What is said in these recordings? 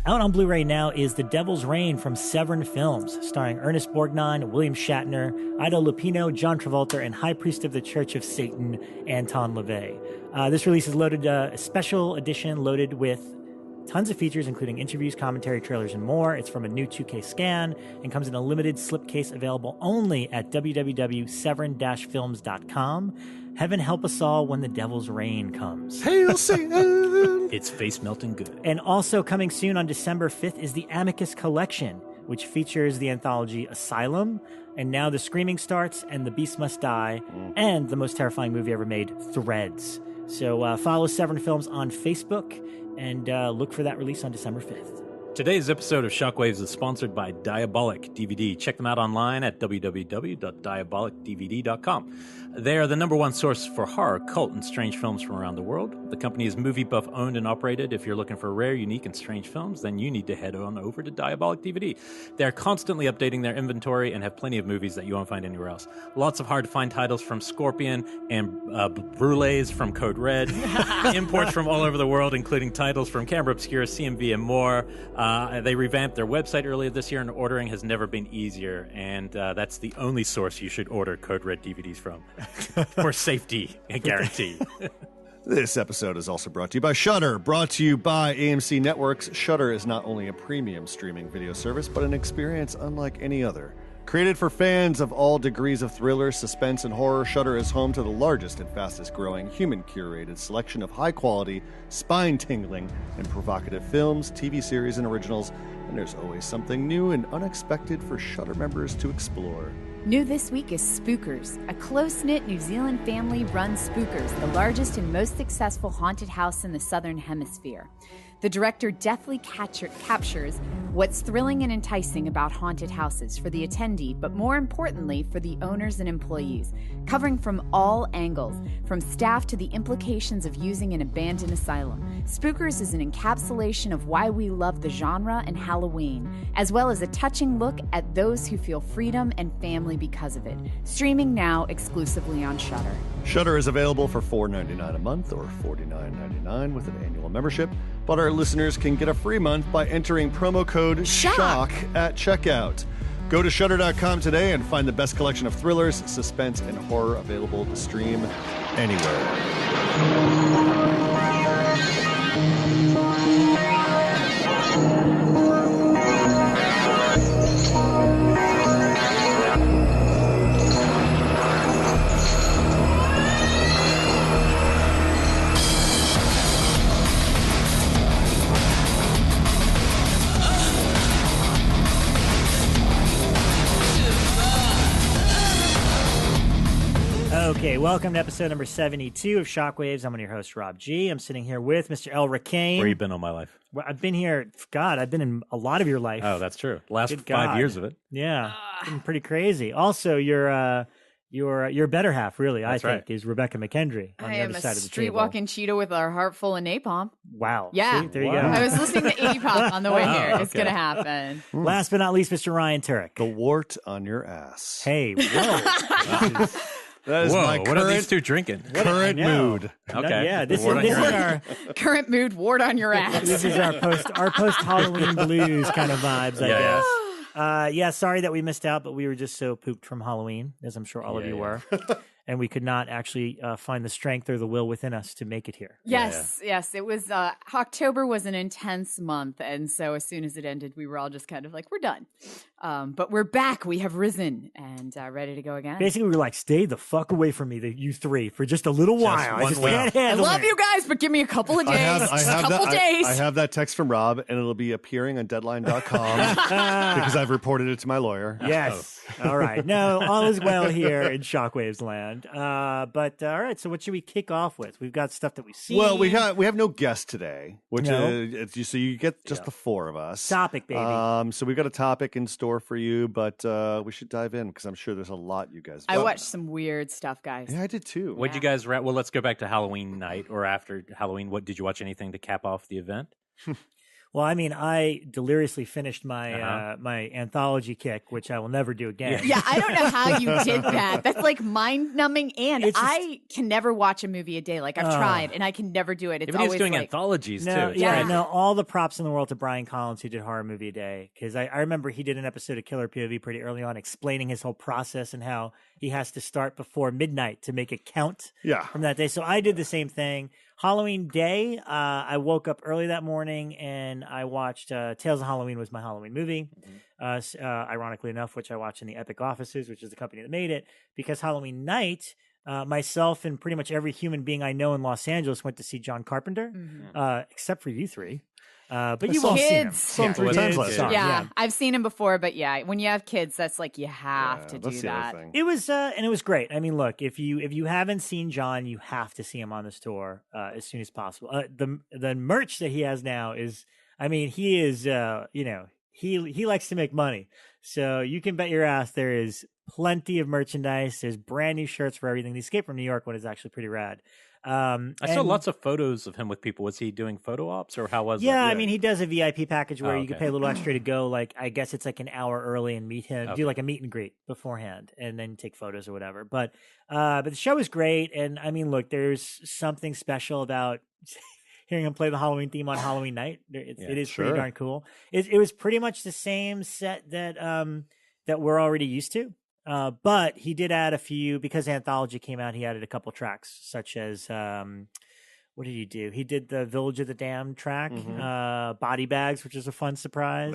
Out on Blu-ray now is The Devil's Reign from Severin Films, starring Ernest Borgnine, William Shatner, Ida Lupino, John Travolta, and High Priest of the Church of Satan, Anton LaVey. This release is loaded, a special edition loaded with tons of features, including interviews, commentary, trailers, and more. It's from a new 2K scan and comes in a limited slipcase available only at www.severin-films.com. Heaven help us all when the devil's reign comes. Hail Satan! It's face-melting good. And also coming soon on December 5th is the Amicus Collection, which features the anthology Asylum, and Now the Screaming Starts, and The Beast Must Die, and the most terrifying movie ever made, Threads. So follow Severin Films on Facebook, and look for that release on December 5th. Today's episode of Shockwaves is sponsored by Diabolic DVD. Check them out online at www.diabolicdvd.com. They are the #1 source for horror, cult, and strange films from around the world. The company is Movie Buff owned and operated. If you're looking for rare, unique, and strange films, then you need to head on over to Diabolic DVD. They're constantly updating their inventory and have plenty of movies that you won't find anywhere else. Lots of hard-to-find titles from Scorpion and Brulees from Code Red. Imports from all over the world, including titles from Camera Obscura, CMV, and more. They revamped their website earlier this year, and ordering has never been easier. And that's the only source you should order Code Red DVDs from for safety and guarantee. This episode is also brought to you by Shudder, brought to you by AMC Networks. Shudder is not only a premium streaming video service, but an experience unlike any other. Created for fans of all degrees of thriller, suspense, and horror, Shudder is home to the largest and fastest-growing human-curated selection of high-quality, spine-tingling, and provocative films, TV series, and originals, and there's always something new and unexpected for Shudder members to explore. New this week is Spookers, a close-knit New Zealand family runs Spookers, the largest and most successful haunted house in the Southern Hemisphere. The director deftly captures what's thrilling and enticing about haunted houses for the attendee, but more importantly, for the owners and employees, covering from all angles, from staff to the implications of using an abandoned asylum. Spookers is an encapsulation of why we love the genre and Halloween, as well as a touching look at those who feel freedom and family because of it. Streaming now exclusively on Shudder. Shudder is available for $4.99 a month or $49.99 with an annual membership, but our listeners can get a free month by entering promo code SHOCK at checkout. Go to Shudder.com today and find the best collection of thrillers, suspense, and horror available to stream anywhere. Okay, welcome to episode number 72 of Shockwaves. I'm one of your hosts, Rob G. I'm sitting here with Mr. Elric Kane. Where you been all my life? Well, I've been here, God, I've been in a lot of your life. Oh, that's true. Last Good 5 God. years of it. Yeah, been pretty crazy. Also, your better half, really, That's I think, right. is Rebekah McKendry on I the am other a side of the street table. walking Cheeto with a heart full of napalm. Wow. Yeah. See, there you Wow. go. I was listening to Iggy Pop on the way Oh, here. It's okay. going to happen. Last but not least, Mr. Ryan Turek. The wart on your ass. Hey, whoa. That is Whoa, my what are these current, two drinking? current I know. mood. Okay. Yeah, this Word on is your our Current mood, wart on your ass. this is our post Halloween blues kind of vibes, I Yeah. guess. Yeah, sorry that we missed out, but we were just so pooped from Halloween, as I'm sure all of you were. And we could not actually find the strength or the will within us to make it here. Yes. It was, October was an intense month. And so as soon as it ended, we were all just kind of like, we're done. But we're back. We have risen and ready to go again. Basically, we were like, stay the fuck away from me, you three, for just a little while. I one just week. can't I handle love it. you guys, but give me a couple of days. I have that text from Rob, and it'll be appearing on Deadline.com because I've reported it to my lawyer. Yes. All right. No, all is well here in Shockwaves land. But all right. So what should we kick off with? We've got stuff that we see. Well, we have no guest today, which No. so you get just the four of us. Topic, baby. So we've got a topic in store for you, but we should dive in because I'm sure there's a lot you guys. I watched some weird stuff, guys. Yeah, I did too. What'd you guys well, let's go back to Halloween night or after Halloween. What did you watch anything to cap off the event? Well, I mean, I deliriously finished my my anthology kick, which I will never do again. Yeah, I don't know how you did that. That's like mind numbing, and I can never watch a movie a day. Like I've tried, and I can never do it. It's But he's always doing like, anthologies No, too. yeah, no, all the props in the world to Brian Collins, who did Horror Movie a Day, because I remember he did an episode of Killer POV pretty early on, explaining his whole process and how he has to start before midnight to make it count from that day. So I did the same thing. Halloween Day, I woke up early that morning and I watched Tales of Halloween was my Halloween movie, ironically enough, which I watched in the Epic Offices, which is the company that made it, because Halloween night, myself and pretty much every human being I know in Los Angeles went to see John Carpenter, except for you three. But you've all seen him. Saw him 3 times last year. Yeah, I've seen him before, but when you have kids, that's like you have to do that. It was and it was great. I mean, look, if you haven't seen John, you have to see him on this tour as soon as possible. The merch that he has now is, I mean, he is he likes to make money, so you can bet your ass there is plenty of merchandise. There's brand new shirts for everything. The Escape from New York one is actually pretty rad. I saw lots of photos of him with people. Was he doing photo ops or how was it? Yeah, I mean, he does a VIP package where you can pay a little extra to go. Like, I guess it's like an hour early and meet him, do like a meet and greet beforehand, and then take photos or whatever. But the show is great, and I mean, look, there's something special about hearing him play the Halloween theme on Halloween night. It is pretty darn cool. It was pretty much the same set that we're already used to. But he did add a few, because Anthology came out, he added a couple tracks, such as, what did he do? He did the Village of the Damned track, Body Bags, which is a fun surprise.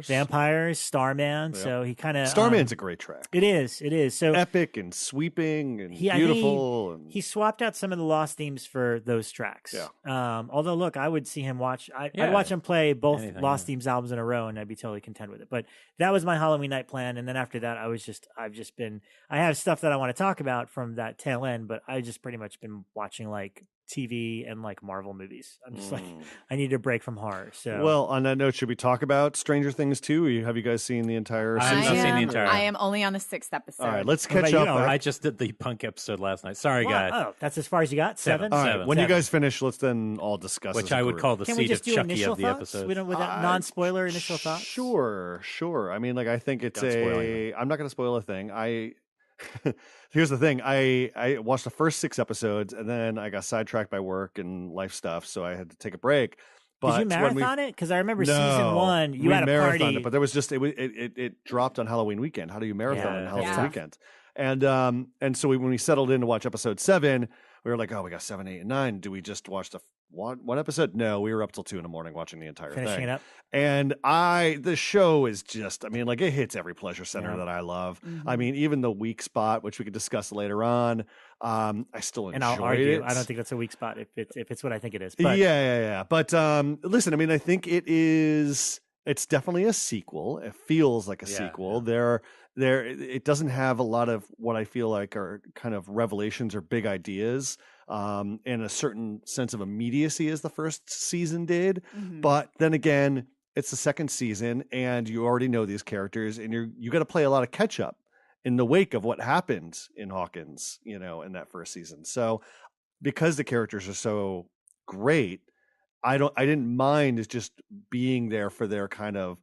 Vampires, Starman. Yep. So he kind of... Starman's a great track. It is. So epic and sweeping and beautiful. He swapped out some of the Lost themes for those tracks. Yeah. Although, look, I would see him I'd watch him play both Lost Themes albums in a row, and I'd be totally content with it. But that was my Halloween night plan. And then after that, I have stuff that I want to talk about from that tail end, but I just pretty much been watching like TV and like Marvel movies. I'm just like, I need a break from horror. So, well, on that note, should we talk about Stranger Things 2? Have you guys seen the entire season? I haven't seen the entire. I am only on the 6th episode. All right, let's catch up. I just did the punk episode last night. Sorry, guys. Oh, that's as far as you got? 7? All right, when you guys finish, let's then all discuss. Which I would call the seed of Chucky of the thoughts? episode. Without non-spoiler initial thoughts? Sure. I mean, like, I think it's I'm not going to spoil a thing. Here's the thing. I watched the first 6 episodes, and then I got sidetracked by work and life stuff, so I had to take a break. But did you marathon it? Because I remember season 1, you had a party. But there was just it dropped on Halloween weekend. How do you marathon on Halloween weekend? And so when we settled in to watch episode 7, we were like, oh, we got 7, 8, and 9. Do we just watch the one episode? No, we were up till 2 a.m. watching the entire thing. Finishing it up. And the show is just, I mean, like, it hits every pleasure center that I love. I mean, even the weak spot, which we could discuss later on, I still enjoyed it. And I'll argue, I don't think that's a weak spot if it's what I think it is. But. Yeah. But listen, I mean, I think it's definitely a sequel. It feels like a sequel. Yeah. It doesn't have a lot of what I feel like are kind of revelations or big ideas, and a certain sense of immediacy as the first season did. But then again, it's the second season, and you already know these characters, and you got to play a lot of catch up in the wake of what happened in Hawkins, in that first season. So because the characters are so great, I didn't mind just being there for their kind of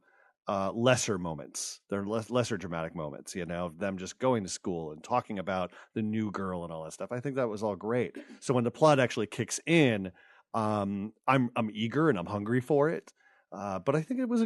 lesser moments, their lesser dramatic moments, of them just going to school and talking about the new girl and all that stuff. I think that was all great. So when the plot actually kicks in, I'm eager and I'm hungry for it. But I think it was,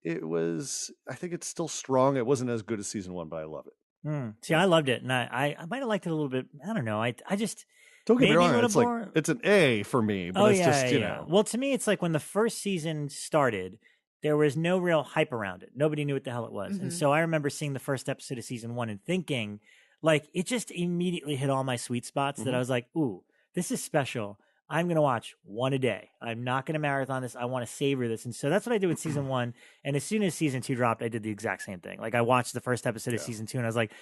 it was, I think it's still strong. It wasn't as good as season 1, but I love it. See, I loved it, and I might have liked it a little bit. I don't know. I just. Don't get me wrong, it's an A for me, but it's just, Well, to me, it's like when the first season started, there was no real hype around it. Nobody knew what the hell it was. And so I remember seeing the first episode of season 1 and thinking, like, it just immediately hit all my sweet spots that I was like, ooh, this is special. I'm going to watch one a day. I'm not going to marathon this. I want to savor this. And so that's what I did with season 1. And as soon as season 2 dropped, I did the exact same thing. Like, I watched the first episode of season 2 and I was like,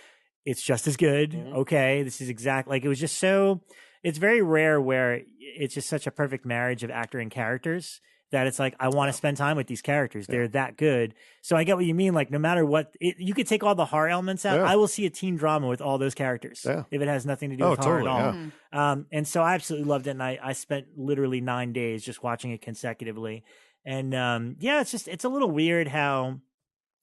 it's just as good. Okay. This is like, it was just so... It's very rare where it's just such a perfect marriage of actor and characters that it's like, I want to spend time with these characters. They're that good. So I get what you mean. Like, no matter what, you could take all the horror elements out. I will see a teen drama with all those characters if it has nothing to do with horror at all. And so I absolutely loved it. And I spent literally 9 days just watching it consecutively. And it's a little weird how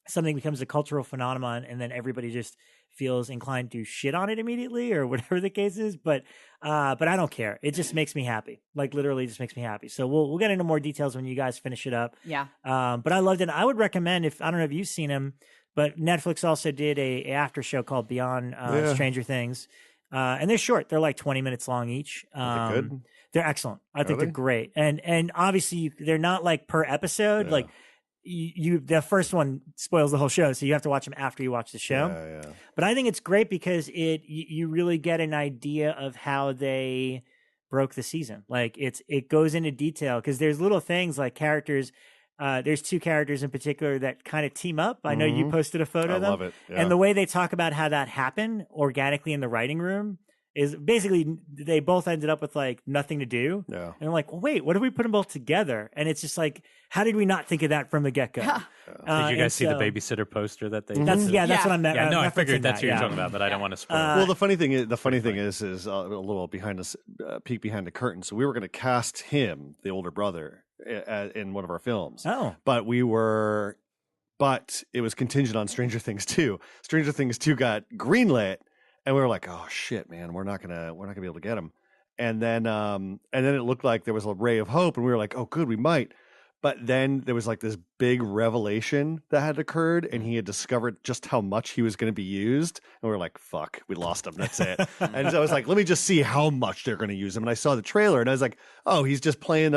something becomes a cultural phenomenon and then everybody just feels inclined to shit on it immediately or whatever the case is. But I don't care. It just makes me happy. Like, literally just makes me happy. So we'll get into more details when you guys finish it up. Yeah. But I loved it. I would recommend, I don't know if you've seen them, but Netflix also did a after show called Beyond Stranger Things. And they're short. They're like 20 minutes long each. Are they good? They're excellent. I think they're great. And obviously they're not like per episode. Like, the first one spoils the whole show, so you have to watch them after you watch the show. But I think it's great because you really get an idea of how they broke the season. Like, it goes into detail because there's little things like characters. There's 2 characters in particular that kind of team up. I know you posted a photo of them. I love it. And the way they talk about how that happened organically in the writing room is basically they both ended up with like nothing to do. And they're like, well, wait, what if we put them both together? And it's just like, how did we not think of that from the get-go? Did you guys see the babysitter poster that they? That's what I'm. Yeah, no, I figured that's what you're talking about, but I don't want to spoil. Well, the funny thing is a little behind us, peek behind the curtain. So we were going to cast him, the older brother, in one of our films. But it was contingent on Stranger Things 2. Stranger Things 2 got greenlit. And we were like, "Oh shit, man, we're not gonna be able to get him." And then it looked like there was a ray of hope, and we were like, "Oh, good, we might." But then there was like this big revelation that had occurred, and he had discovered just how much he was going to be used, and we were like, "Fuck, we lost him. That's it." And so I was like, "Let me just see how much they're going to use him." And I saw the trailer, and I was like, "Oh, he's just playing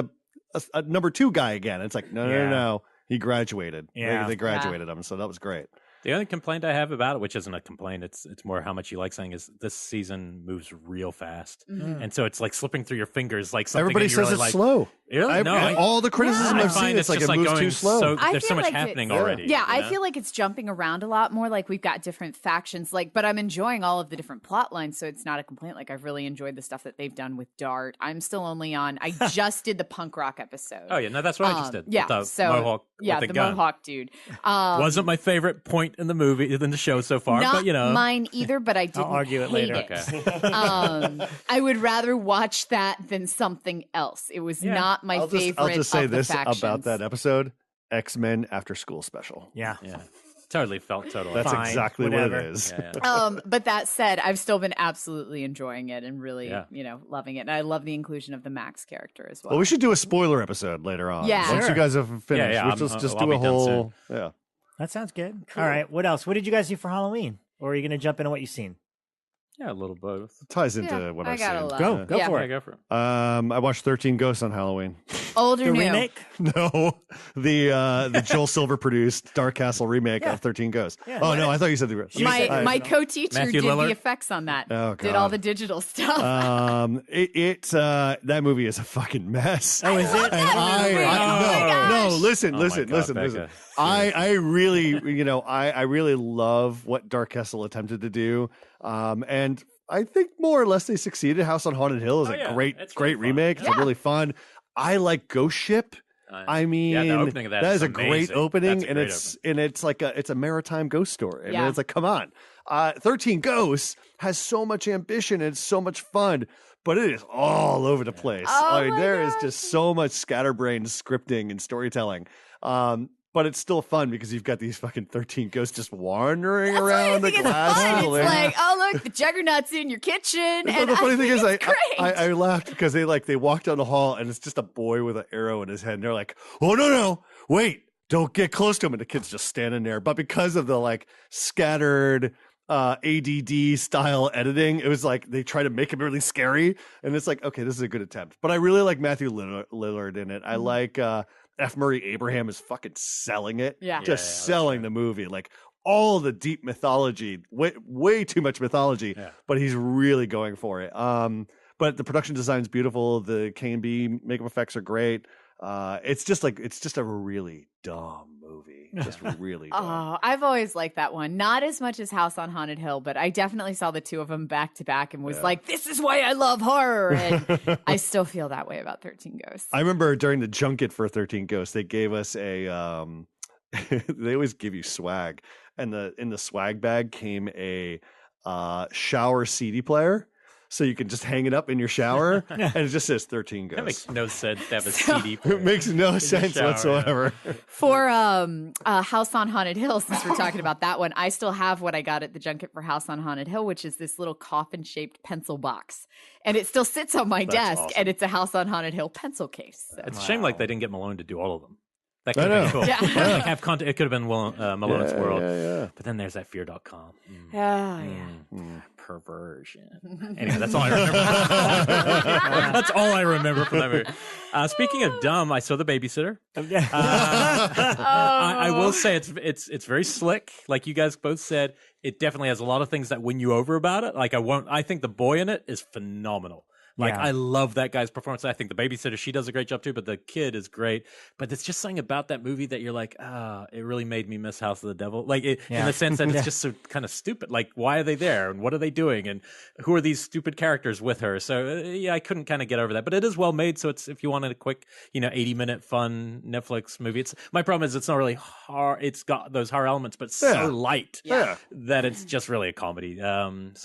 a number 2 guy again." And it's like, no, he graduated. They graduated him, so that was great. The only complaint I have about it, which isn't a complaint, it's more how much you like saying, is this season moves real fast. And so it's like slipping through your fingers like something. Everybody says it's slow. Really? All the criticism I've seen, it's like it moves too slow. There's so much happening already. Yeah, I feel like it's jumping around a lot more. Like, we've got different factions, but I'm enjoying all of the different plot lines, so it's not a complaint. Like, I've really enjoyed the stuff that they've done with Dart. I'm still only on, I just did the punk rock episode. Oh, yeah, no, that's what I just did. Yeah, Mohawk with the gun. Mohawk dude. Wasn't my favorite point in the movie, in the show so far, not but you know. Mine either, but I didn't I'll argue it later. Okay. I would rather watch that than something else. It was not my favorite. I'll just say this factions. about that episode: X-Men After School Special. Yeah. Totally. That's Fine, exactly whatever. what it is. But that said, I've still been absolutely enjoying it and really, loving it. And I love the inclusion of the Max character as well. Well, we should do a spoiler episode later on. Yeah. Once you guys have finished, Yeah, we'll just I'll do a be done whole. soon. Yeah. That sounds good. Cool. All right. What else? What did you guys do for Halloween? Or are you going to jump into what you've seen? Yeah, a little both. It ties into what I've seen. Go for it. Go for it. I watched 13 Ghosts on Halloween. Old or The new? remake? No, the Joel Silver produced Dark Castle remake of 13 Ghosts. Yeah. Oh no, I thought you said the. My co-teacher Matthew did Lillard? the effects on that. Oh, did God. all the digital stuff. That movie is a fucking mess. Oh, is it? No, listen. Bekah. I really, I really love what Dark Castle attempted to do. And I think more or less they succeeded. House on Haunted Hill is a great remake. It's really fun. I like Ghost Ship. I mean, the opening of that is is a great amazing. opening, That's a and great it's like it's a maritime ghost story. I mean, Yeah. it's like, come on, 13 Ghosts has so much ambition and it's so much fun, but it is all over the place. There is just so much scatterbrained scripting and storytelling. But it's still fun because you've got these fucking 13 ghosts just wandering around the glass It's ceiling. like, oh look, the Juggernaut's in your kitchen. So And the funny thing is, it's great. I laughed because they walk down the hall and it's just a boy with an arrow in his head, and they're like, "Oh no, wait, don't get close to him," and the kid's just standing there. But because of the like scattered ADD style editing, it was like they try to make him really scary, and it's like, okay, this is a good attempt. But I really like Matthew Lillard in it. I like F. Murray Abraham is fucking selling it, selling the movie, like all the deep mythology, way too much mythology, but he's really going for it. But the production design's beautiful. The K&B makeup effects are great. It's just a really dumb movie. Just really dumb. Oh, I've always liked that one. Not as much as House on Haunted Hill, but I definitely saw the two of them back to back and was like, this is why I love horror. And I still feel that way about 13 Ghosts. I remember during the junket for 13 Ghosts, they gave us a they always give you swag, and in the swag bag came a shower CD player, so you can just hang it up in your shower, and it just says 13 Ghosts. That makes no sense to have a CD player. It makes no sense shower, whatsoever. For House on Haunted Hill, since we're talking about that one, I still have what I got at the junket for House on Haunted Hill, which is this little coffin-shaped pencil box. And it still sits on my desk, awesome. and it's a House on Haunted Hill pencil case. So. It's a shame like they didn't get Malone to do all of them. That could have been cool. Yeah. Like have content. It could have been Malone's World. Yeah. But then there's that fear.com. Oh, yeah. Perversion. Anyway, that's all I remember. That's all I remember from that movie. Speaking of dumb, I saw The Babysitter. I will say it's very slick. Like you guys both said, it definitely has a lot of things that win you over about it. Like I think the boy in it is phenomenal. Like, I love that guy's performance. I think the babysitter, she does a great job too, but the kid is great. But it's just something about that movie that you're like, it really made me miss House of the Devil. Like, in the sense that it's just so kind of stupid. Like, why are they there? And what are they doing? And who are these stupid characters with her? So, I couldn't kind of get over that. But it is well made. So, it's if you wanted a quick, 80-minute fun Netflix movie. My problem is it's not really hard. It's got those horror elements, but so light that it's just really a comedy. So,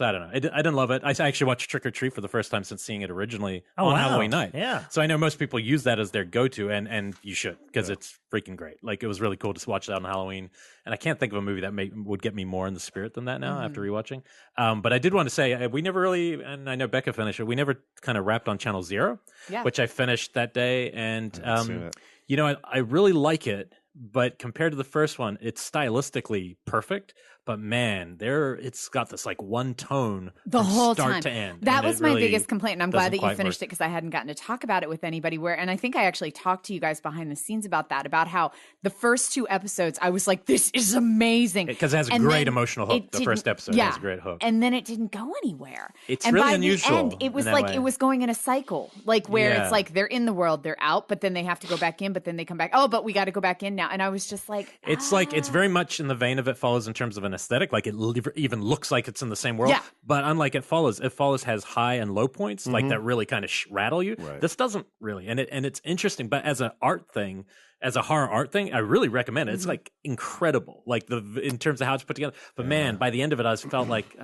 I don't know. I didn't love it. I actually watched Trick or Treat for the first time since seeing it originally on Halloween night. Yeah. So I know most people use that as their go-to, and you should, because it's freaking great. Like, it was really cool to watch that on Halloween, and I can't think of a movie that would get me more in the spirit than that now after rewatching. But I did want to say, we never really, and I know Bekah finished it, we never kind of wrapped on Channel Zero, which I finished that day, and I really like it, but compared to the first one, it's stylistically perfect. But man, it's got this like one tone the whole start time to end. That was my biggest complaint, and I'm glad that you finished work. it because I hadn't gotten to talk about it with anybody. And I think I actually talked to you guys behind the scenes about that, about how the first two episodes I was like, this is amazing because it has a great emotional hook. The first episode has a great hook, and then it didn't go anywhere. It's and really by unusual. The end, it was like it was going in a cycle, like where it's like they're in the world, they're out, but then they have to go back in, but then they come back. Oh, but we got to go back in now, and I was just like, it's like it's very much in the vein of It Follows in terms of an aesthetic, like it even looks like it's in the same world. Yeah. But unlike It Follows has high and low points, like that really kind of rattle you. Right. This doesn't really, and it's interesting. But as an art thing, as a horror art thing, I really recommend it. It's like incredible, like in terms of how it's put together. But man, by the end of it, I felt like,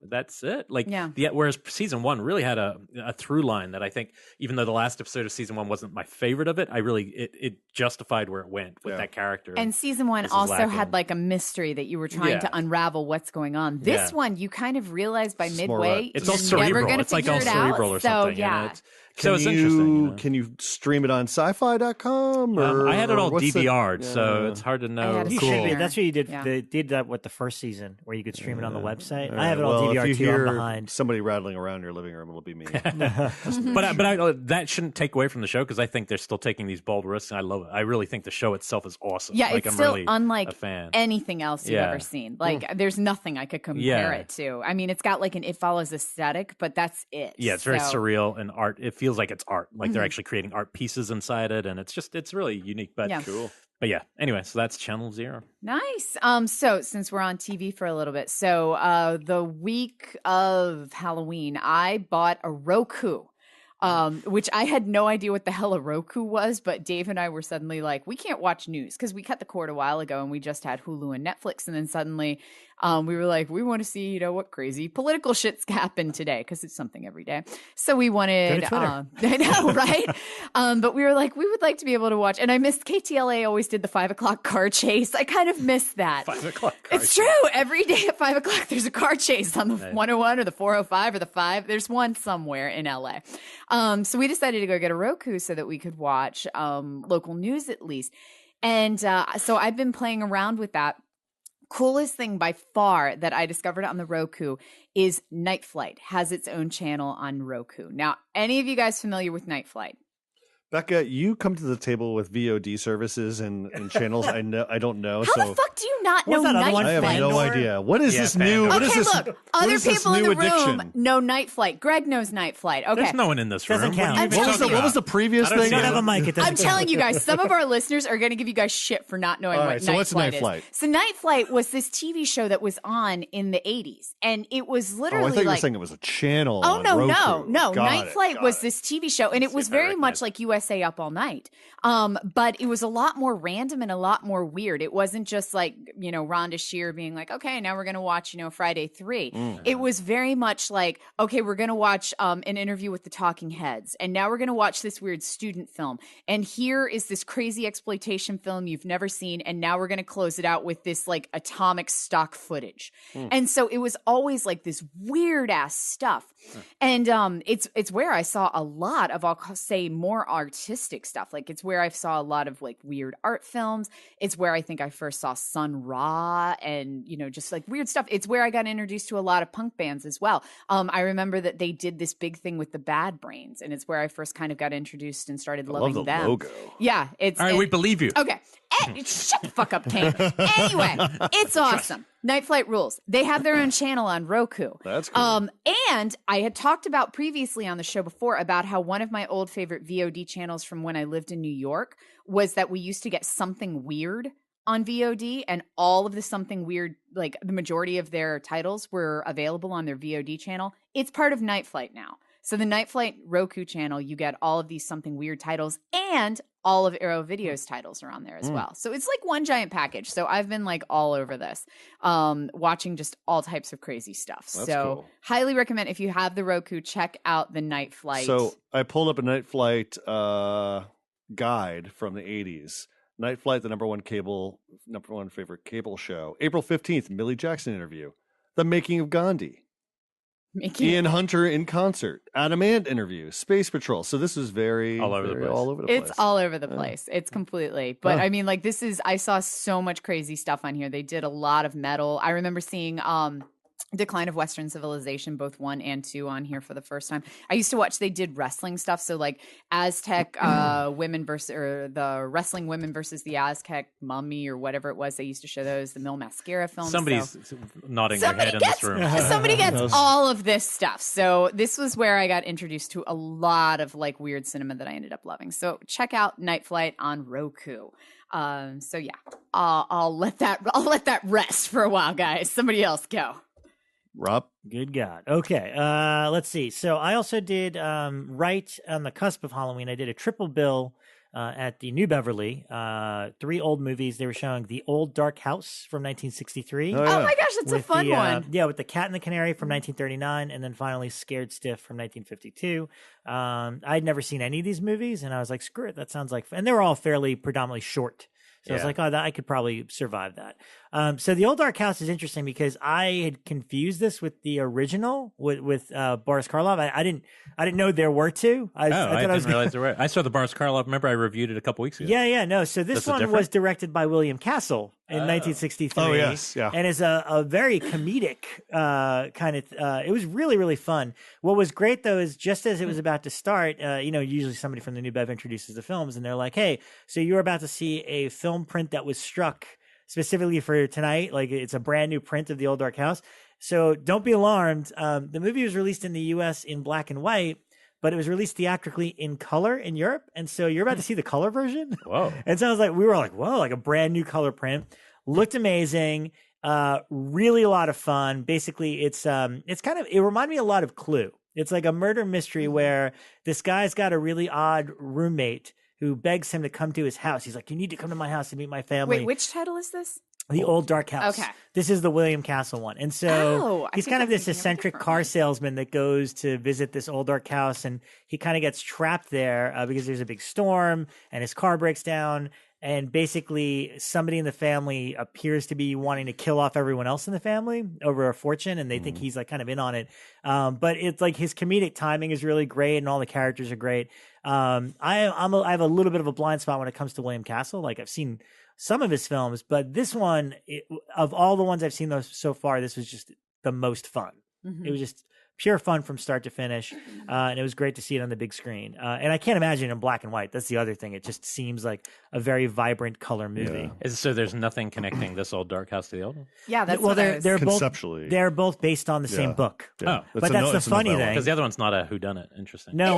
that's it. Like, whereas season one really had a through line that I think, even though the last episode of season one wasn't my favorite of it, it justified where it went with that character. And season one also had like a mystery that you were trying to unravel what's going on. This one, you kind of realized by midway, it's all cerebral. It's like all cerebral or something. So it's interesting. Can you stream it on sci-fi.com? I had it all DVR'd, so it's hard to know. You should be. That's what you did. They did that with the first season, where you could stream it on the website. I have it all DVR if you too. hear I'm behind. Somebody rattling around your living room, it'll be me. But that shouldn't take away from the show, because I think they're still taking these bold risks, and I love it. I really think the show itself is awesome. Yeah, like, it's I'm still really unlike a fan. anything else you've ever seen. Like, there's nothing I could compare it to. I mean, it's got like an It Follows aesthetic, but that's it. Yeah, it's very surreal and art. It feels like it's art. Like they're actually creating art pieces inside it, and it's really unique. But cool. But yeah, anyway, so that's Channel Zero. Nice. So since we're on TV for a little bit, so the week of Halloween, I bought a Roku. Which I had no idea what the hell a Roku was, but Dave and I were suddenly like, we can't watch news, because we cut the cord a while ago and we just had Hulu and Netflix, and then suddenly we were like, we want to see, what crazy political shit's happened today, because it's something every day. So we wanted, I know, right? But we were like, we would like to be able to watch, and I missed KTLA always did the 5 o'clock car chase. I kind of missed that. 5 o'clock car It's true. Every day at 5 o'clock, there's a car chase on the 101 or the 405 or the 5. There's one somewhere in LA. So we decided to go get a Roku so that we could watch local news at least. And so I've been playing around with that. Coolest thing by far that I discovered on the Roku is Night Flight has its own channel on Roku. Now, any of you guys familiar with Night Flight? Bekah, you come to the table with VOD services and channels I don't know. How the fuck do you not know What's that other Night one? I have Flight? no idea. What is this Fandor. new? What Okay, is this? look, what other is this people in new the room addiction? know Night Flight. Greg knows Night Flight. Okay. There's no one in this room. Doesn't What are count. you I'm even telling talking you. What was the about? previous I don't thing? see Don't have it. a mic. It doesn't I'm count. telling you guys, some of our listeners are going to give you guys shit for not knowing All what right, so Night what's Flight Night is. Flight? So Night Flight was this TV show that was on in the 80s, and it was Oh, literally I thought you were like. saying it was a channel. Oh, on no, Roku. no. Got Night it, Flight got was it. this TV show, and it was if I very recognize much it. like USA Up All Night. But it was a lot more random and a lot more weird. It wasn't just like, Rhonda Shear being like, okay, now we're going to watch, Friday 3. It was very much like, okay, we're going to watch an interview with the Talking Heads, and now we're going to watch this weird student film. And here is this crazy exploitation film you've never seen, and now we're going to close it out with this like atomic stock footage. And so it was always like this weird ass stuff. And it's where I saw a lot of, I'll say, more artistic stuff. Like it's where I saw a lot of like weird art films. It's where I think I first saw Sun Ra and, just like weird stuff. It's where I got introduced to a lot of punk bands as well. I remember that they did this big thing with the Bad Brains, and it's where I first kind of got introduced and started loving love the them. logo. Yeah. All right, we believe you. Okay. Shut the fuck up, Kane. Anyway, it's awesome. Night Flight rules. They have their own channel on Roku. That's cool. And I had talked about previously on the show before about how one of my old favorite VOD channels from when I lived in New York was that we used to get Something Weird on VOD, and all of the Something Weird, like the majority of their titles were available on their VOD channel. It's part of Night Flight now. So the Night Flight Roku channel, you get all of these Something Weird titles, and all of Arrow Video's titles are on there as well. So it's like one giant package. So I've been like all over this, watching just all types of crazy stuff. That's so cool. highly recommend, if you have the Roku, check out the Night Flight. So I pulled up a Night Flight guide from the 80s. Night Flight, the number one favorite cable show. April 15th, Millie Jackson interview. The Making of Gandhi. Ian Hunter in concert. Adam Ant interview. Space Patrol. So this is very All over the place. all over the place. It's all over the place. It's completely. But I mean, like, I saw so much crazy stuff on here. They did a lot of metal. I remember seeing Decline of Western Civilization, both 1 and 2 on here for the first time. I used to watch, they did wrestling stuff. So like Aztec women versus, or the wrestling women versus the Aztec mummy or whatever it was. They used to show those, the Mil Mascara films. Somebody's nodding their head in this room. Somebody gets all of this stuff. So this was where I got introduced to a lot of like weird cinema that I ended up loving. So check out Night Flight on Roku. So yeah, I'll let that rest for a while, guys. Somebody else go. Rob? Good God. Okay. Let's see. So I also did, right on the cusp of Halloween, I did a triple bill at the New Beverly. 3 old movies. They were showing The Old Dark House from 1963. Oh, yeah. Oh my gosh, that's a fun one. Yeah, with The Cat and the Canary from 1939, and then finally Scared Stiff from 1952. I'd never seen any of these movies, and I was like, screw it, that sounds like fun. And they were all fairly predominantly short. So I was like, I could probably survive that. So The Old Dark House is interesting because I had confused this with the original with Boris Karloff. I didn't know there were 2. I didn't realize there were. I saw the Boris Karloff. Remember, I reviewed it a couple weeks ago. Yeah. No, so this one was directed by William Castle in 1963. Oh, yes. Yeah. And is a very comedic kind of, it was really, really fun. What was great, though, is just as it was about to start, usually somebody from the New Bev introduces the films, and they're like, hey, so you're about to see a film print that was struck specifically for tonight. Like, it's a brand new print of The Old Dark House. So don't be alarmed. The movie was released in the U.S. in black and white, but it was released theatrically in color in Europe. And so you're about to see the color version. Whoa. And so we were like, whoa, like a brand new color print. Looked amazing. Really a lot of fun. Basically, it reminded me a lot of Clue. It's like a murder mystery where this guy's got a really odd roommate who begs him to come to his house. He's like, you need to come to my house to meet my family. Wait, which title is this? The Old Dark House. Okay. This is the William Castle one. And so he's kind of this thinking of a eccentric different car one. salesman that goes to visit this old dark house, and he kind of gets trapped there because there's a big storm and his car breaks down. And basically somebody in the family appears to be wanting to kill off everyone else in the family over a fortune. And they think he's like kind of in on it. But it's like his comedic timing is really great and all the characters are great. I have a little bit of a blind spot when it comes to William Castle. Like, I've seen some of his films, but this one, of all the ones I've seen so far, this was just the most fun. Mm-hmm. It was just pure fun from start to finish. And it was great to see it on the big screen. And I can't imagine in black and white. That's the other thing. It just seems like a very vibrant color movie. So there's nothing connecting this old dark house to the old one? Yeah, that's Well, what they're conceptually. they're both based on the same book. Oh. But that's the funny thing. Because the other one's not a whodunit. Interesting. No,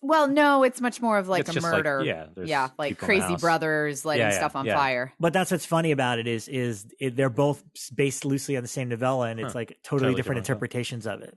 well, no, it's much more of like It's a just like, murder. there's like people in the crazy house. brothers lighting stuff on fire. But that's what's funny about it is they're both based loosely on the same novella, and it's like totally different interpretations of it.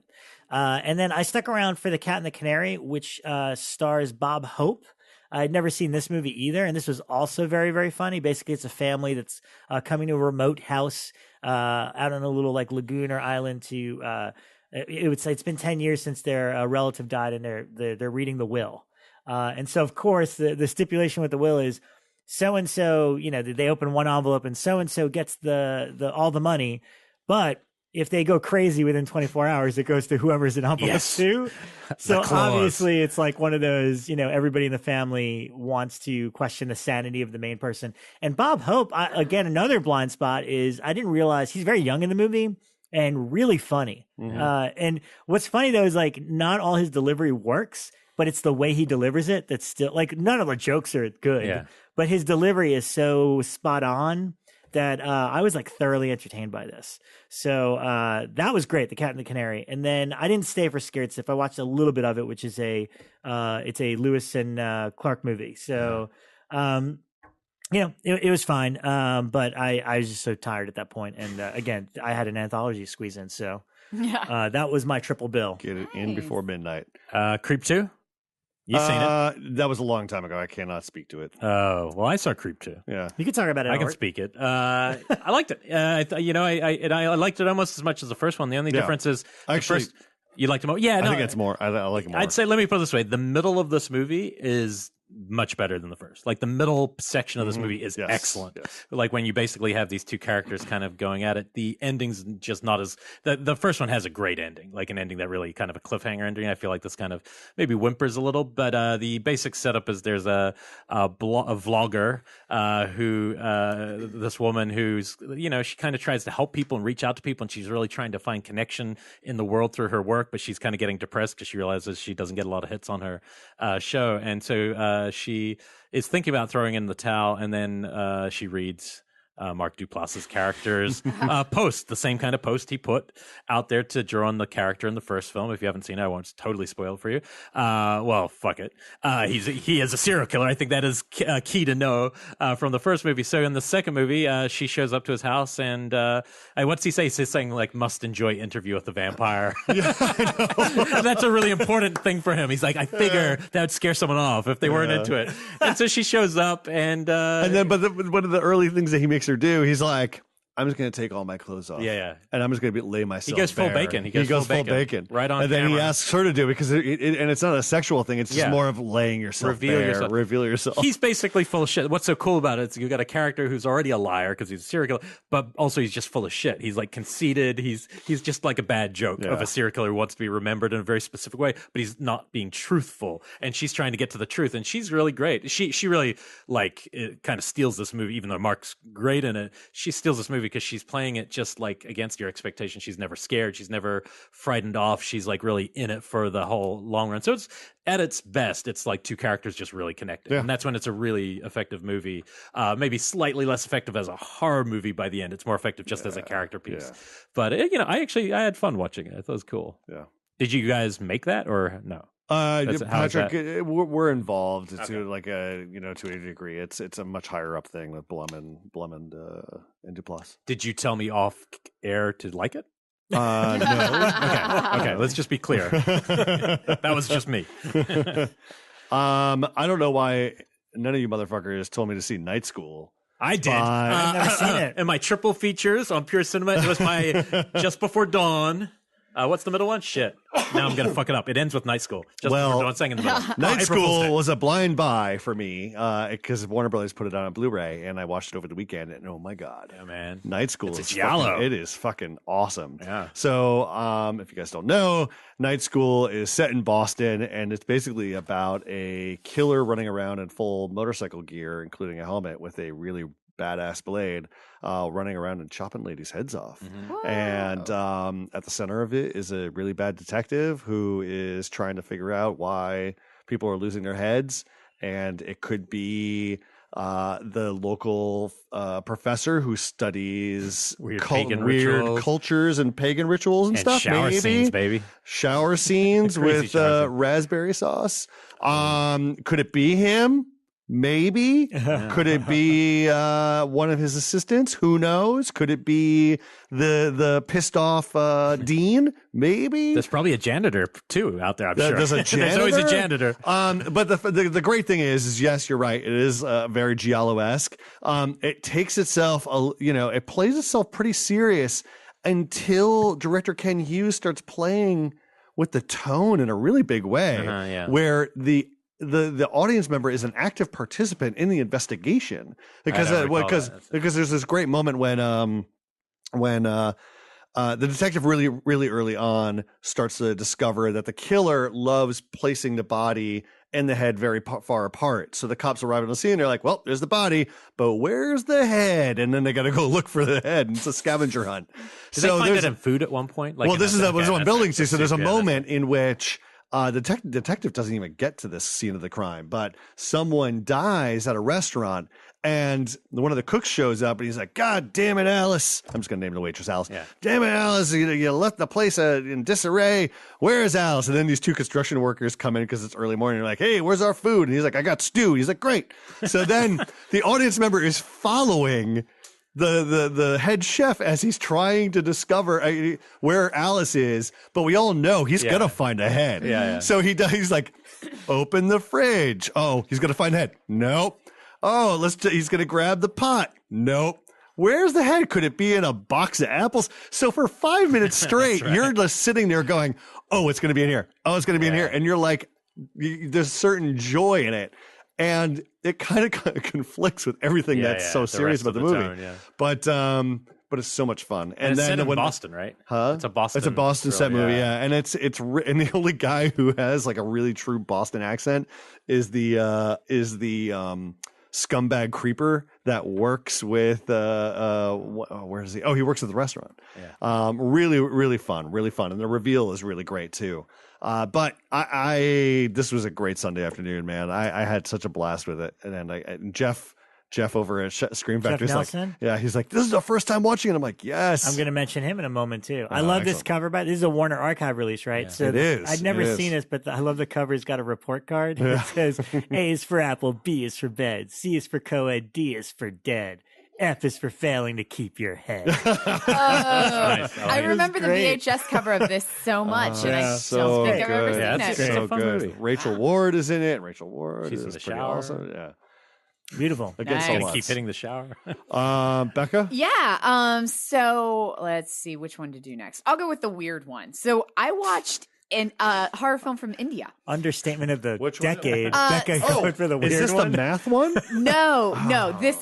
And then I stuck around for The Cat and the Canary, which stars Bob Hope. I'd never seen this movie either, and this was also very, very funny. Basically, it's a family that's coming to a remote house out on a little like lagoon or island to. It would say it's been 10 years since their relative died, and they're reading the will. And so, of course, the stipulation with the will is so-and-so, they open one envelope and so-and-so gets the all the money. But if they go crazy within 24 hours, it goes to whoever's in envelope two. So obviously it's like one of those, everybody in the family wants to question the sanity of the main person. And Bob Hope, again, another blind spot is I didn't realize he's very young in the movie and really funny. And what's funny though is like not all his delivery works, but it's the way he delivers it that's still like none of the jokes are good, but his delivery is so spot on that I was like thoroughly entertained by this. So that was great, The Cat and the Canary. And then I didn't stay for Scared Stiff. I watched a little bit of it, which is it's a Lewis and Clark movie. So it was fine. But I was just so tired at that point. And again, I had an anthology to squeeze in. So that was my triple bill. Get it in before midnight. Creep 2? You've seen it? That was a long time ago. I cannot speak to it. Oh, well, I saw Creep 2. Yeah. You can talk about it. I can speak it. I liked it. I liked it almost as much as the first one. The only difference is first, you liked it more. Yeah, no, I think it's more. I like it more. I'd say, let me put it this way. The middle of this movie is much better than the first. Like the middle section of this movie is excellent. Yes. Like when you basically have these two characters kind of going at it, the ending's just not as the first one has a great ending, like an ending that really kind of a cliffhanger ending. I feel like this kind of maybe whimpers a little, but the basic setup is there's a vlogger who this woman who's she kind of tries to help people and reach out to people, and she's really trying to find connection in the world through her work, but she's kind of getting depressed because she realizes she doesn't get a lot of hits on her show, and so she is thinking about throwing in the towel, and then she reads Mark Duplass's character's post, the same kind of post he put out there to draw on the character in the first film. If you haven't seen it, I won't totally spoil it for you. Well, fuck it. He is a serial killer. I think that is key to know from the first movie. So in the second movie, she shows up to his house, and what's he say? He's saying like, "Must enjoy interview with the vampire." Yeah, I know. That's a really important thing for him. He's like, I figure that would scare someone off if they weren't into it. And so she shows up, and then, but one of the early things that he makes her do, he's like, I'm just going to take all my clothes off. Yeah. And I'm just going to lay myself He goes full bare. bacon. He goes full bacon. Right on And then camera. he asks her to do it, because and it's not a sexual thing. It's just more of laying yourself Reveal bare. Reveal yourself. He's basically full of shit. What's so cool about it is you've got a character who's already a liar because he's a serial killer, but also he's just full of shit. He's like conceited. He's just like a bad joke of a serial killer who wants to be remembered in a very specific way, but he's not being truthful. And she's trying to get to the truth, and she's really great. She really it kind of steals this movie, even though Mark's great in it. She steals this movie because she's playing it just like against your expectations. She's never scared. She's never frightened off. She's like really in it for the whole long run. So it's at its best, it's like two characters just really connected. And that's when it's a really effective movie. Maybe slightly less effective as a horror movie by the end. It's more effective just as a character piece. But I had fun watching it. I thought it was cool. Yeah. Did you guys make that or no? Patrick, we're involved to like to a degree. It's a much higher up thing with Blum and Duplass. Did you tell me off air to like it? No. Okay. Let's just be clear. That was just me. I don't know why none of you motherfuckers told me to see Night School. I did. I've never seen it. And my triple features on Pure Cinema, it was my Just Before Dawn. What's the middle one? Shit. Now I'm going to fuck it up. It ends with Night School. Just before Dawn, saying in the middle. Night School was a blind buy for me because Warner Brothers put it on Blu-ray, and I watched it over the weekend, and oh my God. Yeah, man. Night School is giallo. It is fucking awesome. Yeah. So if you guys don't know, Night School is set in Boston, and it's basically about a killer running around in full motorcycle gear, including a helmet, with a really badass blade, running around and chopping ladies' heads off. Whoa. And at the center of it is a really bad detective who is trying to figure out why people are losing their heads. And it could be the local professor who studies Weird weird cultures and pagan rituals and stuff. Shower scenes, baby. Shower scenes with shower scenes. raspberry sauce. Could it be him? Maybe. Could it be one of his assistants? Who knows? Could it be the pissed off dean? Maybe. There's probably a janitor too out there. I'm sure. There's a janitor. There's always a janitor. But the great thing is yes, you're right. It is very Giallo-esque. It takes itself, it plays itself pretty serious until director Ken Hughes starts playing with the tone in a really big way, where the audience member is an active participant in the investigation because there's this great moment when the detective really early on starts to discover that the killer loves placing the body and the head very far apart. So the cops arrive on the scene. They're like, well, there's the body, but where's the head? And then they got to go look for the head. And it's a scavenger hunt. Did they find it in food at one point? This is what I'm building to. So there's a moment in which the detective doesn't even get to this scene of the crime, but someone dies at a restaurant, and one of the cooks shows up, and he's like, God damn it, Alice. I'm just going to name the waitress Alice. Yeah. Damn it, Alice. You left the place in disarray. Where is Alice? And then these two construction workers come in because it's early morning. They're like, hey, where's our food? And he's like, I got stew. He's like, great. So then the audience member is following the head chef as he's trying to discover where Alice is, but we all know he's gonna find a head. Yeah. So he's like, open the fridge. Oh, he's gonna find a head. Nope. Oh, he's gonna grab the pot. Nope. Where's the head? Could it be in a box of apples? So for 5 minutes straight, you're just sitting there going, oh, it's gonna be in here. Oh, it's gonna be in here. And you're like, there's certain joy in it. And it kind of conflicts with everything that's so serious about the movie. Tone, but it's so much fun. And then it's set in Boston, right? Huh? It's a Boston. It's a Boston set movie, And and the only guy who has like a really true Boston accent is the scumbag creeper that works with where is he? Oh, he works at the restaurant. Yeah. Really fun, and the reveal is really great too. But this was a great Sunday afternoon, man. I had such a blast with it. And then Jeff over at Scream Factory, he's like, this is the first time watching it. I'm like, yes. I'm going to mention him in a moment too. I love this cover, but this is a Warner Archive release, right? Yeah. So it is. I'd never seen this, but I love the cover. It's got a report card. It says, A is for apple, B is for bed, C is for co-ed, D is for dead. F is for failing to keep your head. I remember the VHS cover of this so much, and I don't think I've ever seen it. It's so good. Movie. Rachel Ward is in it. Rachel Ward She's in the shower. Awesome. Yeah. Beautiful. Against all odds. Keep hitting the shower. Bekah? Yeah. So let's see which one to do next. I'll go with the weird one. So I watched a horror film from India. Understatement of the decade. Bekah going for the weird one. Is this the math one? No.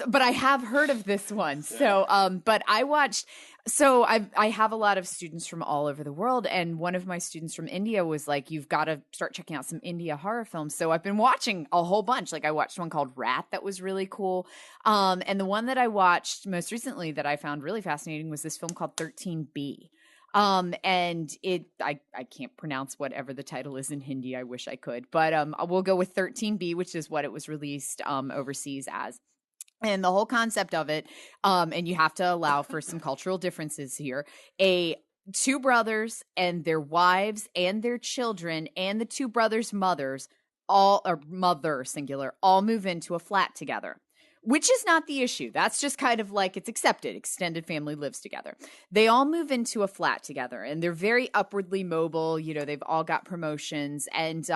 But I have heard of this one. So, but I watched. So I have a lot of students from all over the world, and one of my students from India was like, "You've got to start checking out some India horror films." So I've been watching a whole bunch. Like I watched one called Rat that was really cool, and the one that I watched most recently that I found really fascinating was this film called 13B. And I can't pronounce whatever the title is in Hindi. I wish I could, but we'll go with 13B, which is what it was released overseas as. And the whole concept of it, and you have to allow for some cultural differences here, two brothers and their wives and their children and the two brothers' mothers, mother singular, all move into a flat together. Which is not the issue. That's just kind of like it's accepted. Extended family lives together. They all move into a flat together, and they're very upwardly mobile. You know, they've all got promotions. And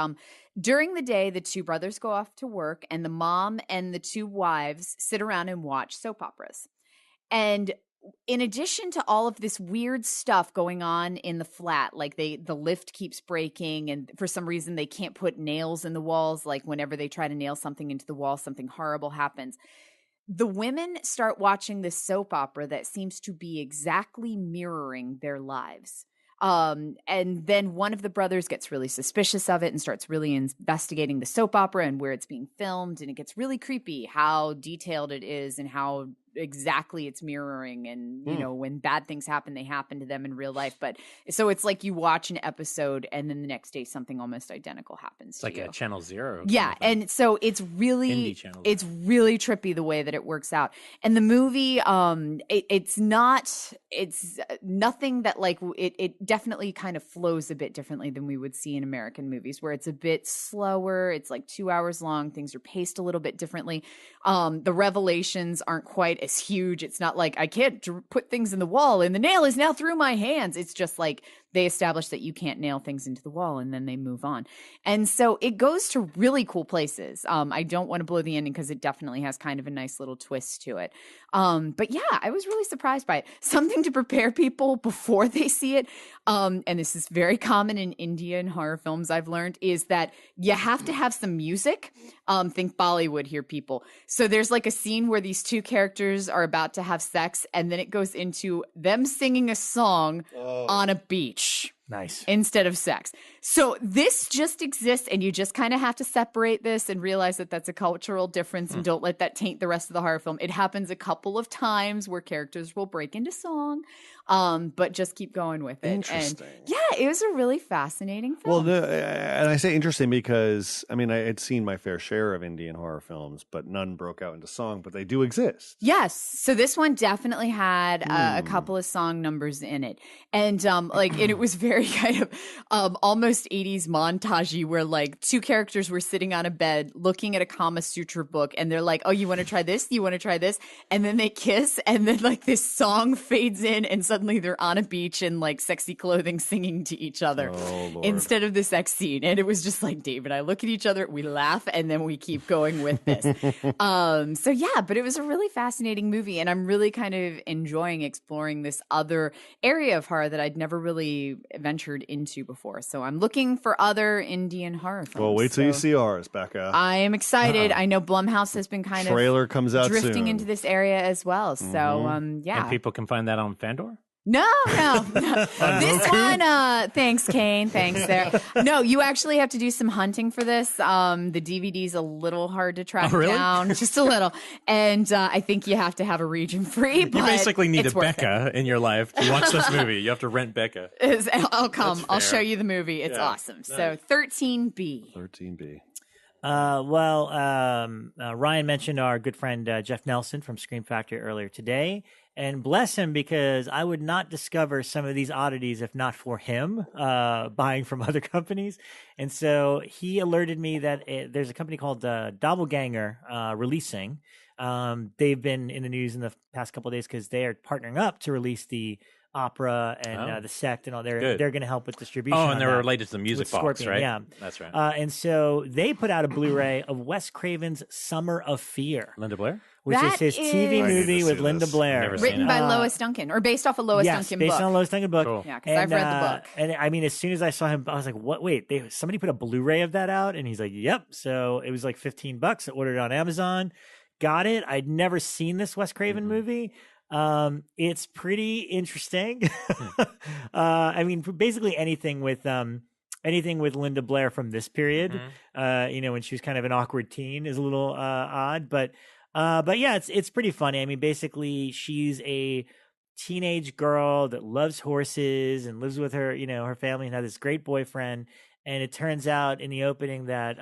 during the day, the two brothers go off to work, and the mom and the two wives sit around and watch soap operas. And in addition to all of this weird stuff going on in the flat, like the lift keeps breaking, and for some reason they can't put nails in the walls. Like whenever they try to nail something into the wall, something horrible happens. The women start watching this soap opera that seems to be exactly mirroring their lives. And then one of the brothers gets really suspicious of it and starts really investigating the soap opera and where it's being filmed. And it gets really creepy how detailed it is and how exactly it's mirroring, and you know, when bad things happen, they happen to them in real life. But so it's like you watch an episode and then the next day something almost identical happens. It's like a Channel Zero. Yeah, and so it's really trippy the way that it works out. And the movie, it's nothing that like it definitely kind of flows a bit differently than we would see in American movies, where it's a bit slower. It's like 2 hours long. Things are paced a little bit differently. The revelations aren't quite as huge. It's not like I can't put things in the wall and the nail is now through my hands. It's just like they establish that you can't nail things into the wall and then they move on. And so it goes to really cool places. I don't want to blow the ending because it definitely has kind of a nice little twist to it. But yeah, I was really surprised by it. Something to prepare people before they see it. And this is very common in Indian horror films, I've learned, is that you have to have some music. Think Bollywood here, people. So there's like a scene where these two characters are about to have sex, and then it goes into them singing a song on a beach. Nice. Instead of sex. So this just exists, and you just kind of have to separate this and realize that that's a cultural difference, and don't let that taint the rest of the horror film. It happens a couple of times where characters will break into song, but just keep going with it. Interesting. And yeah, it was a really fascinating film. Well, and I say interesting because, I mean, I had seen my fair share of Indian horror films, but none broke out into song, but they do exist. Yes. So this one definitely had a couple of song numbers in it. And and it was very kind of almost 80s montagey, where like two characters were sitting on a bed looking at a Kama Sutra book, and they're like, oh, you want to try this? You want to try this? And then they kiss, and then like this song fades in, and suddenly they're on a beach in like sexy clothing singing to each other instead of the sex scene. And it was just like, Dave and I look at each other, we laugh, and then we keep going with this. So yeah, but it was a really fascinating movie, and I'm really kind of enjoying exploring this other area of horror that I'd never really ventured into before. So I'm looking for other Indian horror films. Well, wait till you see ours, Bekah. I am excited. I know Blumhouse has been kind Trailer of comes out drifting soon. into this area as well. So yeah. And people can find that on Fandor? No. This one, thanks, Kane. Thanks there. No, you actually have to do some hunting for this. The DVD's a little hard to track down, just a little. And I think you have to have a region free. You basically need a Bekah in your life to watch this movie. You have to rent Bekah. I'll come. I'll show you the movie. It's awesome. Nice. So 13B. 13B. Ryan mentioned our good friend Jeff Nelson from Scream Factory earlier today. And bless him, because I would not discover some of these oddities if not for him buying from other companies. And so he alerted me that there's a company called Doppelganger releasing. They've been in the news in the past couple of days because they are partnering up to release the Opera and the Sect and all. They're going to help with distribution. Oh, and they're related to the music box, Scorpion, right? Yeah, that's right. And so they put out a Blu-ray of Wes Craven's Summer of Fear. Linda Blair? Which is his TV movie with Linda Blair. Written by Lois Duncan, or based off a Lois Duncan book. Yes, based on a Lois Duncan book. Cool. Yeah, because I've read the book. And I mean, as soon as I saw him, I was like, what? Wait, somebody put a Blu-ray of that out? And he's like, yep. So it was like $15. I ordered it on Amazon. Got it. I'd never seen this Wes Craven movie. It's pretty interesting. I mean, basically anything with Linda Blair from this period, when she was kind of an awkward teen is a little odd, but yeah, it's pretty funny. I mean, basically she's a teenage girl that loves horses and lives with her, her family, and has this great boyfriend. And it turns out in the opening that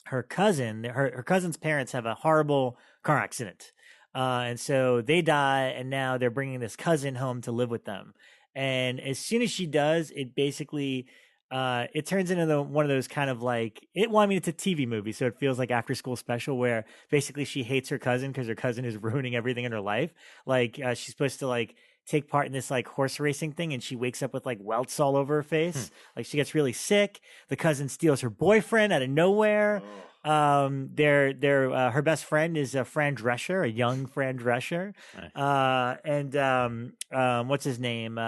her cousin's parents have a horrible car accident. And so they die, and now they're bringing this cousin home to live with them. And as soon as she does, it basically it turns into one of those kind of like it's a TV movie, so it feels like after school special where basically she hates her cousin because her cousin is ruining everything in her life. Like she's supposed to like take part in this like horse racing thing, and she wakes up with like welts all over her face. Like she gets really sick. The cousin steals her boyfriend out of nowhere. Her best friend is Fran Drescher, a young Fran Drescher. Nice. And what's his name?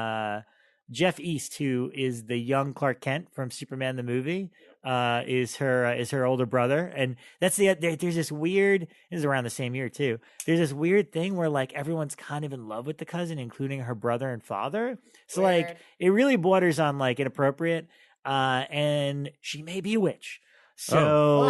Jeff East, who is the young Clark Kent from Superman the movie, is her older brother. And that's there's this weird, this is around the same year too. There's this weird thing where like everyone's kind of in love with the cousin, including her brother and father. So like it really borders on like inappropriate. And she may be a witch. So,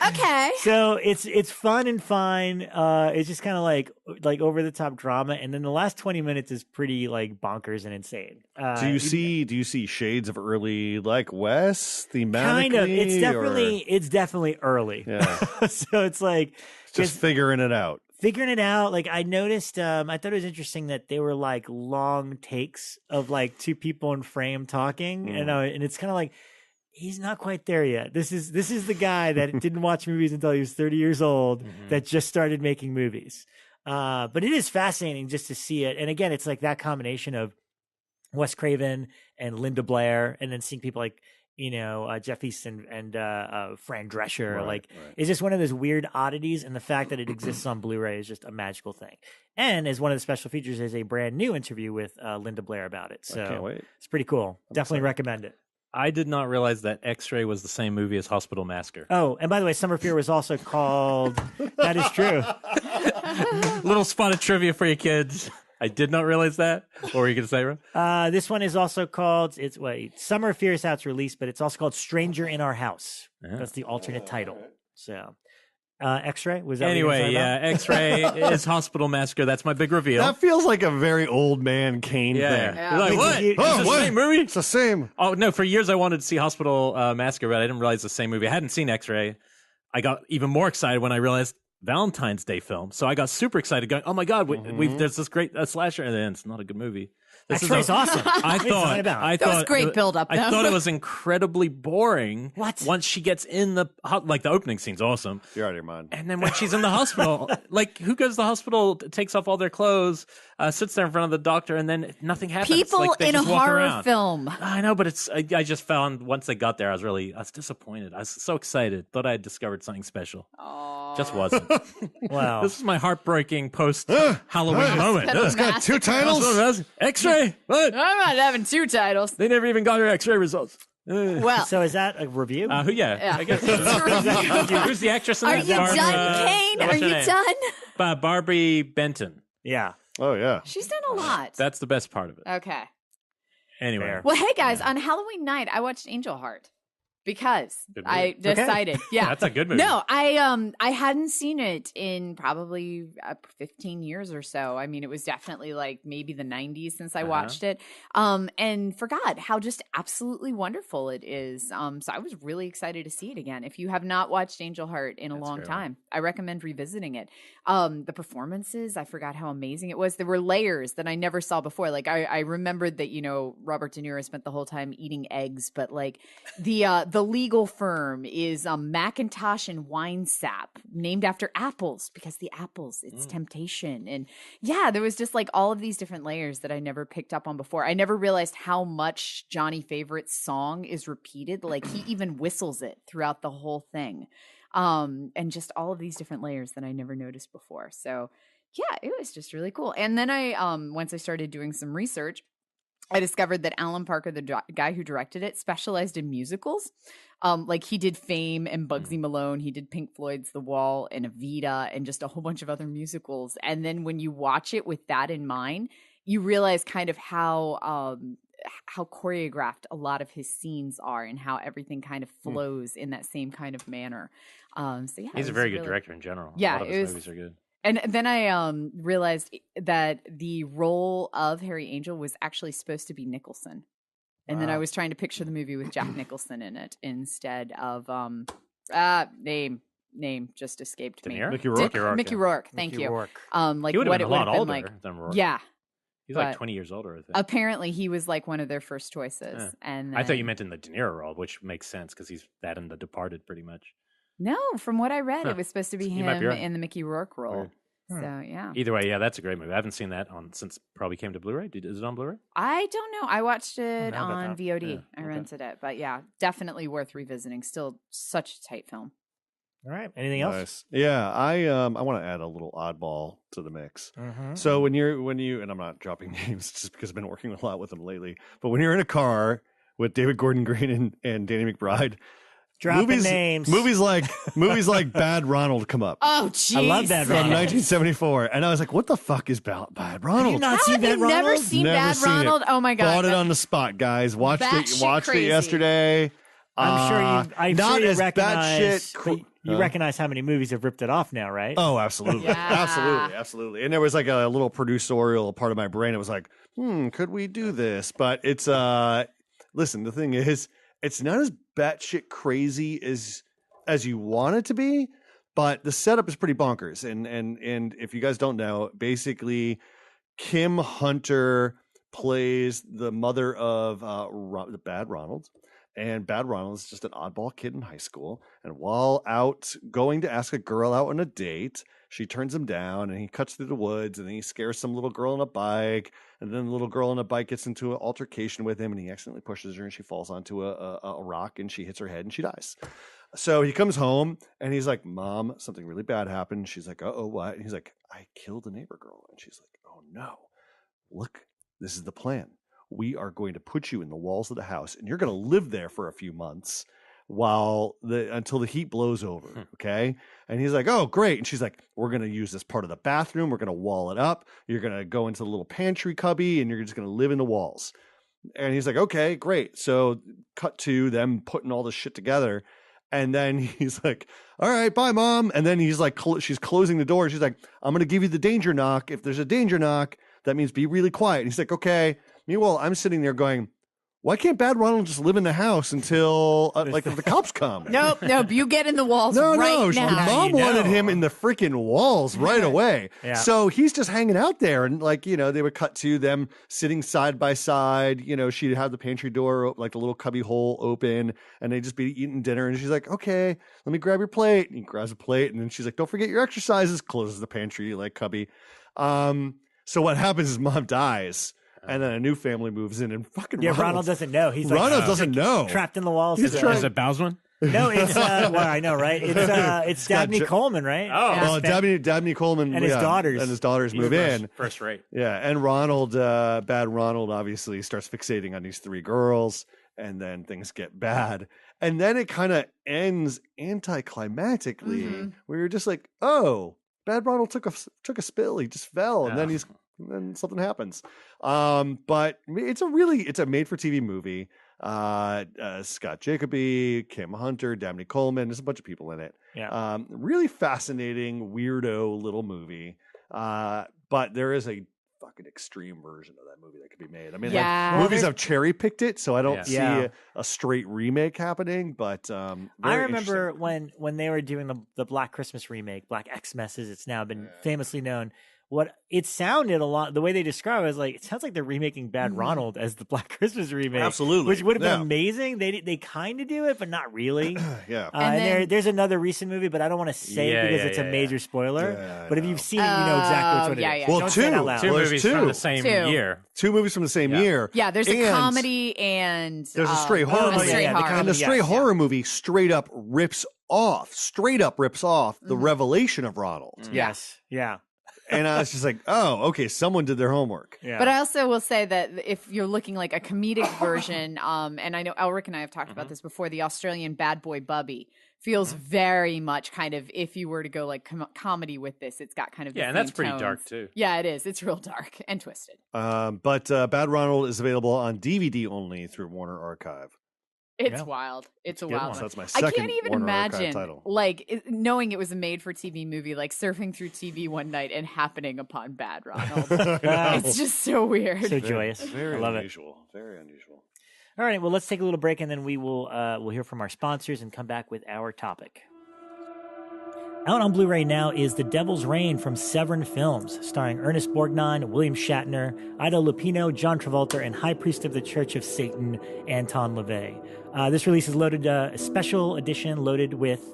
Okay. so it's fun and fine. It's just kind of like over the top drama, and then the last 20 minutes is pretty like bonkers and insane. Do you see shades of early like Wes thematically? Kind of. It's definitely early. Yeah. So it's like just figuring it out. Like I noticed, I thought it was interesting that they were like long takes of like two people in frame talking, and it's kind of like he's not quite there yet. This is the guy that didn't watch movies until he was 30 years old that just started making movies. But it is fascinating just to see it, and again, it's like that combination of Wes Craven and Linda Blair, and then seeing people like Jeff Easton and Fran Drescher. Right. It's just one of those weird oddities, and the fact that it exists on Blu-ray is just a magical thing. And as one of the special features is a brand new interview with Linda Blair about it. So I can't wait. It's pretty cool. Definitely recommend it. I did not realize that X-Ray was the same movie as Hospital Massacre. Oh, and by the way, Summer Fear was also called... That is true. Little spot of trivia for your kids. I did not realize that. What were you going to say, Rob? This one is also called... Summer Fear is how it's released, but it's also called Stranger in Our House. Yeah. That's the alternate title. So... X-Ray? Was that anyway, X-Ray is Hospital Massacre. That's my big reveal. That feels like a very old man Kane thing. Yeah. Like, what? It's the same movie? It's the same. Oh, no. For years, I wanted to see Hospital Massacre, but I didn't realize the same movie. I hadn't seen X-Ray. I got even more excited when I realized Valentine's Day film. So I got super excited going, oh my God, there's this great slasher. And then it's not a good movie. X-Ray's awesome. I thought that was great build-up. I thought it was incredibly boring. What? Once she gets in the opening scene's awesome. You're out of your mind. And then when she's in the hospital, who goes to the hospital, takes off all their clothes, sits there in front of the doctor, and then nothing happens. People in a horror film. I know, but I just found once they got there, I was disappointed. I was so excited. Thought I had discovered something special. Aww. Just wasn't. Wow. This is my heartbroken post-Halloween moment. It's got 2 titles. X-Ray. What? I'm not having 2 titles. They never even got her X-ray results. Well, so is that a review? Yeah. I guess. Who's the actress in that? Are you done, Kane? Are you done? Barbie Benton. Yeah. Oh, yeah. She's done a lot. That's the best part of it. Okay. Anyway. Fair. Well, hey, guys, on Halloween night, I watched Angel Heart. Because I decided, yeah, that's a good movie. No, I hadn't seen it in probably 15 years or so. I mean, it was definitely like maybe the 90s since I watched it, and forgot how just absolutely wonderful it is. So I was really excited to see it again. If you have not watched Angel Heart in a long time, I recommend revisiting it. The performances, I forgot how amazing it was. There were layers that I never saw before. Like I remembered that Robert De Niro spent the whole time eating eggs, but like the legal firm is Macintosh and Winesap, named after apples because the apples, it's temptation. And yeah, there was just like all of these different layers that I never picked up on before. I never realized how much Johnny Favorite's song is repeated. Like he even whistles it throughout the whole thing. And just all of these different layers that I never noticed before. So yeah, it was just really cool. And then once I started doing some research, I discovered that Alan Parker, the guy who directed it, specialized in musicals. Like he did Fame and Bugsy Malone. He did Pink Floyd's The Wall and Evita and just a whole bunch of other musicals. And then when you watch it with that in mind, you realize kind of how choreographed a lot of his scenes are and how everything kind of flows in that same kind of manner. So yeah, he's a very good director in general. Yeah, a lot of his movies are good. And then I realized that the role of Harry Angel was actually supposed to be Nicholson. And then I was trying to picture the movie with Jack Nicholson in it instead of name just escaped me. Mickey Rourke. Mickey Rourke. Thank you. Rourke. Like he would have what been it a would lot have been older like. than Rourke. Yeah. He's like 20 years older, I think. Apparently, he was like one of their first choices. Yeah. And then, I thought you meant in the De Niro role, which makes sense because he's that in The Departed, pretty much. No, from what I read, it was supposed to be him in the Mickey Rourke role. So yeah. Either way, yeah, that's a great movie. I haven't seen that since it probably came to Blu-ray. Is it on Blu-ray? I don't know. I watched it on VOD. Yeah, I rented it, but yeah, definitely worth revisiting. Still such a tight film. All right. Anything else? Nice. Yeah, I want to add a little oddball to the mix. So when you and I'm not dropping names just because I've been working a lot with them lately, but when you're in a car with David Gordon Green and Danny McBride, names. Movies like Bad Ronald come up. Oh, jeez. I love Bad From Ronald. 1974. And I was like, what the fuck is Bad Ronald? Have you not seen Bad Ronald? Never seen Bad Ronald? Oh, my God. Bought it on the spot, guys. Watched it yesterday. I'm not sure you as recognize. batshit. You recognize how many movies have ripped it off now, right? Oh, absolutely. Absolutely. And there was like a little producerial part of my brain. It was like, could we do this? But it's, listen, the thing is, it's not as batshit crazy as you want it to be, but the setup is pretty bonkers. And if you guys don't know, basically, Kim Hunter plays the mother of the Bad Ronald. And Bad Ronald is just an oddball kid in high school. And while out going to ask a girl out on a date, she turns him down and he cuts through the woods and he scares some little girl on a bike. And then the little girl on a bike gets into an altercation with him and he accidentally pushes her and she falls onto a rock and she hits her head and she dies. So he comes home and he's like, Mom, something really bad happened. She's like, uh-oh, what? And he's like, I killed a neighbor girl. And she's like, oh no, look, this is the plan. We are going to put you in the walls of the house and you're going to live there for a few months until the heat blows over. Okay. And he's like, oh, great. And she's like, we're going to use this part of the bathroom. We're going to wall it up. You're going to go into the little pantry cubby and you're just going to live in the walls. And he's like, okay, great. So cut to them putting all this shit together. And then he's like, all right, bye, Mom. And then he's like, she's closing the door. She's like, I'm going to give you the danger knock. If there's a danger knock, that means be really quiet. And he's like, okay. Meanwhile, I'm sitting there going, why can't Bad Ronald just live in the house until if the cops come? Nope. You get in the walls right now. Mom wanted him in the freaking walls right away. Yeah. So he's just hanging out there. And they would cut to them sitting side by side. She'd have the pantry door, like the little cubby hole open, and they'd just be eating dinner. And she's like, okay, let me grab your plate. And he grabs a plate. And then she's like, don't forget your exercises, closes the pantry cubby. So what happens is Mom dies. And then a new family moves in, and fucking Ronald doesn't know. Ronald doesn't know. Trapped in the walls. Is it Bowsman? No, it's well, I know, right? It's Dabney Coleman, right? Oh, well, Dabney Coleman and his daughters move in. First rate. Yeah, and Ronald, Bad Ronald, obviously starts fixating on these three girls, and then things get bad, and then it kind of ends anticlimactically, where you're just like, oh, Bad Ronald took a spill, he just fell, and then something happens. But it's a made-for-TV movie. Scott Jacoby, Kim Hunter, Dabney Coleman. There's a bunch of people in it. Yeah. Really fascinating, weirdo little movie. But there is a fucking extreme version of that movie that could be made. I mean, movies have cherry-picked it, so I don't see a straight remake happening. But I remember when they were doing the Black Christmas remake, Black Xmas, as it's now been famously known. What it sounded a lot, the way they describe it is like, it sounds like they're remaking Bad Ronald as the Black Christmas remake. Absolutely. Which would have been amazing. They kind of do it, but not really. Yeah. And there's another recent movie, but I don't want to say it because it's a major spoiler. Yeah, but if you've seen it, you know exactly which one it is. Well, don't say it out loud. Two movies from the same year. Two movies from the same year. Yeah, there's a comedy and there's a straight horror movie. And the straight horror movie straight up rips off the revelation of Ronald. Yes. Yeah. And I was just like, oh, okay, someone did their homework. Yeah. But I also will say that if you're looking like a comedic version, and I know Elric and I have talked about this before, the Australian Bad Boy Bubby feels very much kind of, if you were to go like comedy with this, it's got kind of the and that's same pretty tones. dark too. Yeah, it is. It's real dark and twisted. But Bad Ronald is available on DVD only through Warner Archive. It's wild. It's a wild one. So that's my second I can't even Warner imagine, title. like, knowing it was a made-for-TV movie, like surfing through TV one night and happening upon Bad Ronald. It's just so weird. So joyous. Very I love unusual. Very unusual. All right, well, let's take a little break, and then we will we'll hear from our sponsors and come back with our topic. Out on Blu-ray now is The Devil's Reign from Severin Films, starring Ernest Borgnine, William Shatner, Ida Lupino, John Travolta, and High Priest of the Church of Satan, Anton LaVey. This release is loaded, a special edition loaded with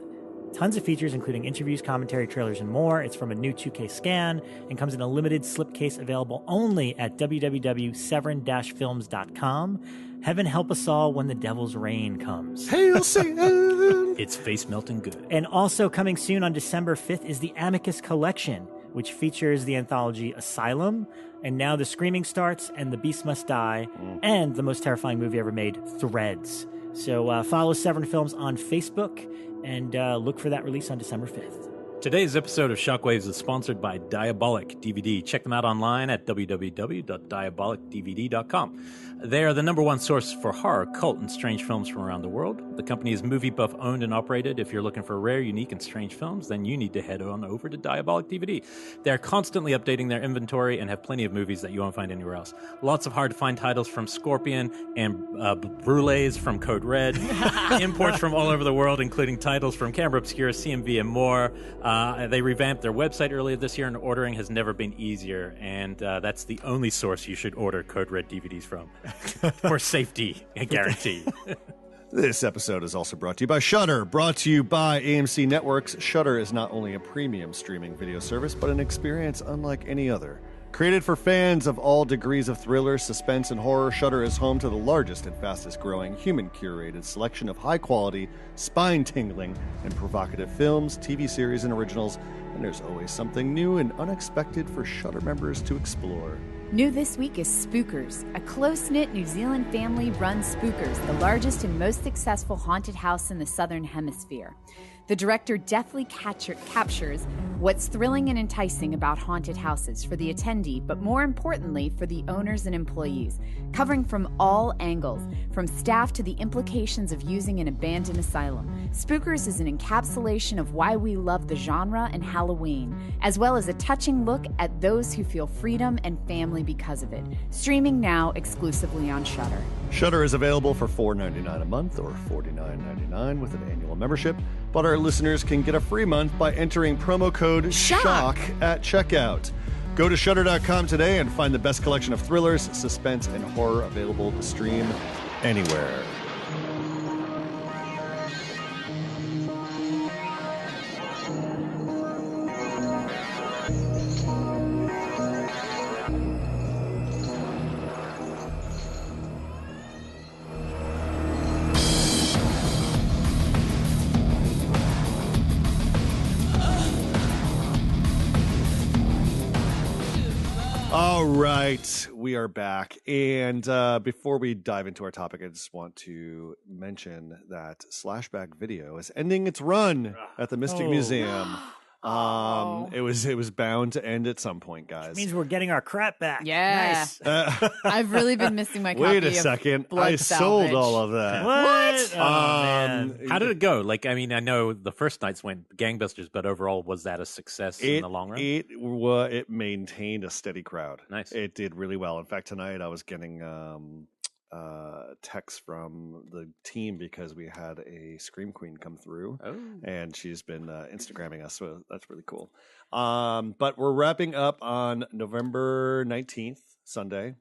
tons of features, including interviews, commentary, trailers, and more. It's from a new 2K scan and comes in a limited slipcase available only at www.severin-films.com. Heaven help us all when the devil's reign comes. Hail Satan! It's face-melting good. And also coming soon on December 5th is the Amicus Collection, which features the anthology Asylum, and Now the Screaming Starts, and The Beast Must Die, and the most terrifying movie ever made, Threads. So follow Severin Films on Facebook and look for that release on December 5th. Today's episode of Shockwaves is sponsored by Diabolic DVD. Check them out online at www.diabolicdvd.com. They are the number one source for horror, cult, and strange films from around the world. The company is Movie Buff owned and operated. If you're looking for rare, unique, and strange films, then you need to head on over to Diabolic DVD. They're constantly updating their inventory and have plenty of movies that you won't find anywhere else. Lots of hard-to-find titles from Scorpion and Brulees from Code Red. Imports from all over the world, including titles from Camera Obscura, CMV, and more. They revamped their website earlier this year, and ordering has never been easier. And that's the only source you should order Code Red DVDs from for safety and guarantee. This episode is also brought to you by Shudder. Brought to you by AMC Networks. Shudder is not only a premium streaming video service, but an experience unlike any other. Created for fans of all degrees of thriller, suspense, and horror, Shudder is home to the largest and fastest-growing human-curated selection of high-quality, spine-tingling, and provocative films, TV series, and originals, and there's always something new and unexpected for Shudder members to explore. New this week is Spookers, a close-knit New Zealand family runs Spookers, the largest and most successful haunted house in the Southern Hemisphere. The director deftly captures what's thrilling and enticing about haunted houses for the attendee, but more importantly, for the owners and employees, covering from all angles, from staff to the implications of using an abandoned asylum. Spookers is an encapsulation of why we love the genre and Halloween, as well as a touching look at those who feel freedom and family because of it. Streaming now exclusively on Shudder. Shudder is available for $4.99 a month or $49.99 with an annual membership, but our listeners can get a free month by entering promo code SHOCK at checkout. Go to Shudder.com today and find the best collection of thrillers, suspense, and horror available to stream anywhere. All right, we are back. And before we dive into our topic, I just want to mention that Slashback Video is ending its run at the Mystic Museum. It was bound to end at some point, guys. Which means we're getting our crap back. Yeah. Nice. I've really been missing my copy Wait a second. I sold all of that. What? Oh, man. How did it go? Like, I mean, I know the first nights went gangbusters, but overall, was that a success in the long run? It maintained a steady crowd. Nice. It did really well. In fact, tonight I was getting text from the team because we had a Scream Queen come through, and she's been Instagramming us, so that's really cool. But we're wrapping up on November 19th, Sunday.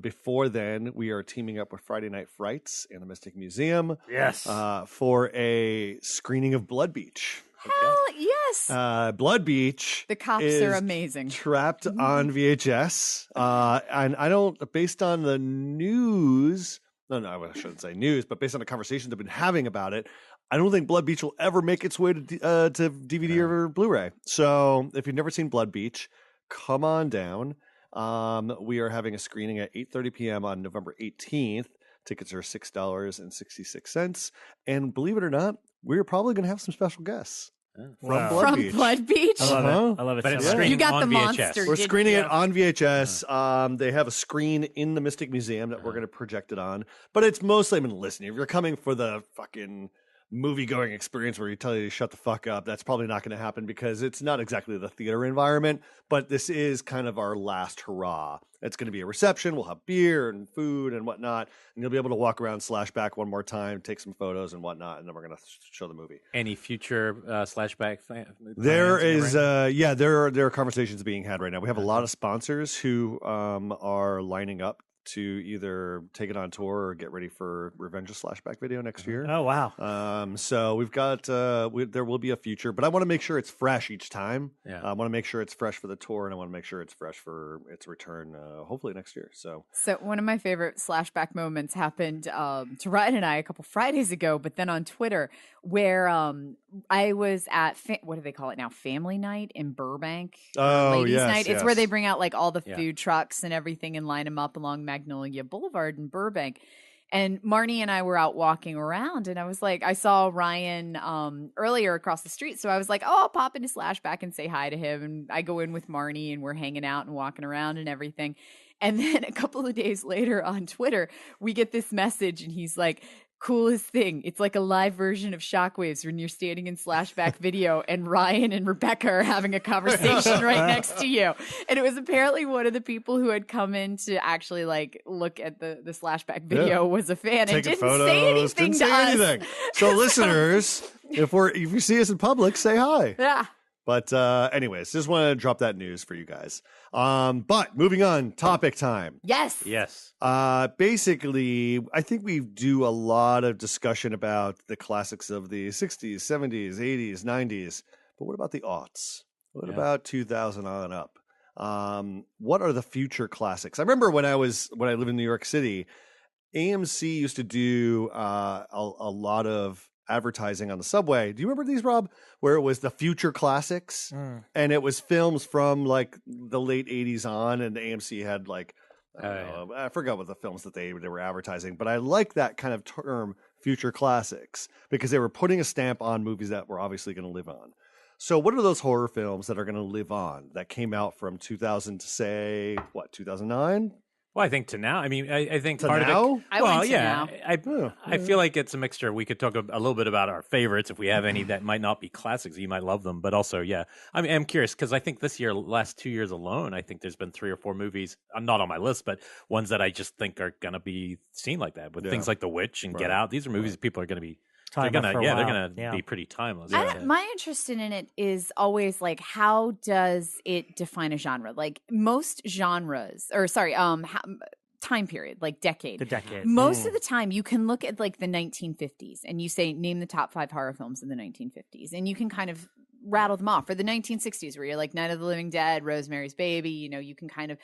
Before then, we are teaming up with Friday Night Frights in the Mystic Museum. Yes. For a screening of Blood Beach. Hell yes. Blood Beach. The cops are amazing. Trapped on VHS. And I don't, based on the news, no, I shouldn't say news, but based on the conversations I've been having about it, I don't think Blood Beach will ever make its way to DVD or Blu-ray. So if you've never seen Blood Beach, come on down. We are having a screening at 8:30 p.m. on November 18th. Tickets are $6.66. And believe it or not, we're probably going to have some special guests. From Blood Beach. I love it. I love it. But it's so much. screening You got on the VHS. monster. We're didn't screening you? it on VHS. They have a screen in the Mystic Museum that we're going to project it on. But it's mostly, listen, if you're coming for the fucking movie-going experience where you tell you to shut the fuck up, that's probably not going to happen because it's not exactly the theater environment, but this is kind of our last hurrah. It's going to be a reception. We'll have beer and food and whatnot, and you'll be able to walk around Slashback one more time, take some photos and whatnot, and then we're going to show the movie. Any future Slashback There is, there are conversations being had right now. We have a lot of sponsors who are lining up to either take it on tour or get ready for Revenge of Slashback Video next year. Oh, wow. So we've got, there will be a future, but I want to make sure it's fresh each time. Yeah. I want to make sure it's fresh for the tour, and I want to make sure it's fresh for its return, hopefully next year. So one of my favorite Slashback moments happened to Ryan and I a couple Fridays ago, but then on Twitter, where I was at, what do they call it now? Family Night in Burbank. Ladies Night. It's where they bring out like all the food trucks and everything and line them up along Magnolia Boulevard in Burbank. And Marnie and I were out walking around, and I was like, I saw Ryan earlier across the street. So I was like, oh, I'll pop into Slashback and say hi to him. And I go in with Marnie, and we're hanging out and walking around and everything. And then a couple of days later on Twitter, we get this message, and he's like, coolest thing. It's like a live version of Shockwaves when you're standing in Slashback video and Ryan and Rebekah are having a conversation right next to you. And it was apparently one of the people who had come in to actually like look at the Slashback video was a fan and didn't say anything to us. So listeners, if you see us in public, say hi. Yeah. But anyways, just wanted to drop that news for you guys. But moving on, topic time. Yes. Basically, I think we do a lot of discussion about the classics of the 60s, 70s, 80s, 90s. But what about the aughts? What about 2000 on up? What are the future classics? I remember when I lived in New York City, AMC used to do a lot of advertising on the subway. Do you remember these, Rob? Where it was the future classics, and it was films from like the late 80s on, and the AMC had like I forgot what the films that they were advertising, but I like that kind of term, future classics, because they were putting a stamp on movies that were obviously going to live on. So what are those horror films that are going to live on that came out from 2000 to say 2009? Well, I think to now. I mean, I think to part now? of it. I feel like it's a mixture. We could talk a little bit about our favorites if we have any that might not be classics. You might love them, but also, I mean, I'm curious because I think this year, last 2 years alone, I think there's been 3 or 4 movies. I'm not on my list, but ones that I just think are going to be seen like that with things like The Witch and Get Out. These are movies that people are going to be. They're gonna be pretty timeless. My interest in it is always like, how does it define a genre? Like most genres, time period, like decade. The decade. Most of the time, you can look at like the 1950s and you say, name the top 5 horror films in the 1950s, and you can kind of rattle them off. For the 1960s, where you're like Night of the Living Dead, Rosemary's Baby, you can kind of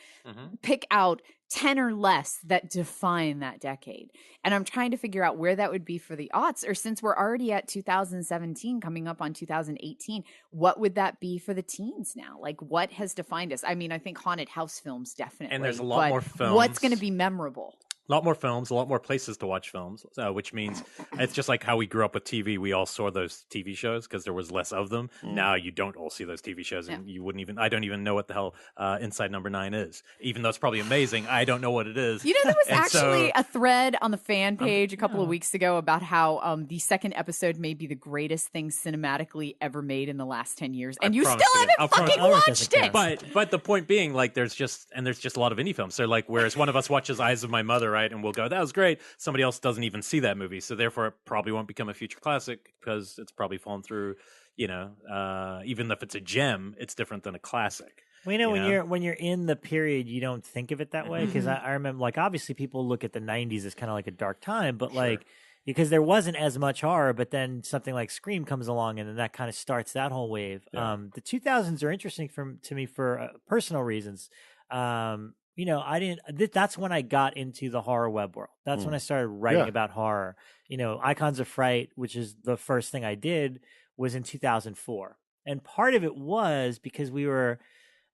pick out 10 or less that define that decade. And I'm trying to figure out where that would be for the aughts, or since we're already at 2017 coming up on 2018, what would that be for the teens now? Like, what has defined us? I mean, I think haunted house films definitely. And there's a lot more films. What's going to be memorable? A lot more films, a lot more places to watch films, which means it's just like how we grew up with TV. We all saw those TV shows because there was less of them. Now you don't all see those TV shows, and you wouldn't even. I don't even know what the hell Inside Number 9 is, even though it's probably amazing. I don't know what it is. You know, there was actually a thread on the fan page a couple of weeks ago about how the second episode may be the greatest thing cinematically ever made in the last 10 years, and you still haven't fucking watched it. But the point being, like, there's just a lot of indie films. So, like, whereas one of us watches Eyes of My Mother, right, and we'll go, that was great. Somebody else doesn't even see that movie, so therefore it probably won't become a future classic because it's probably fallen through. Even if it's a gem, it's different than a classic. Well, when you're in the period, you don't think of it that way, because I remember, like, obviously people look at the 90s as kind of like a dark time, but like, because there wasn't as much horror, but then something like Scream comes along, and then that kind of starts that whole wave. The 2000s are interesting to me for personal reasons. That's when I got into the horror web world. That's when I started writing about horror. Icons of Fright, which is the first thing I did, was in 2004. And part of it was because we were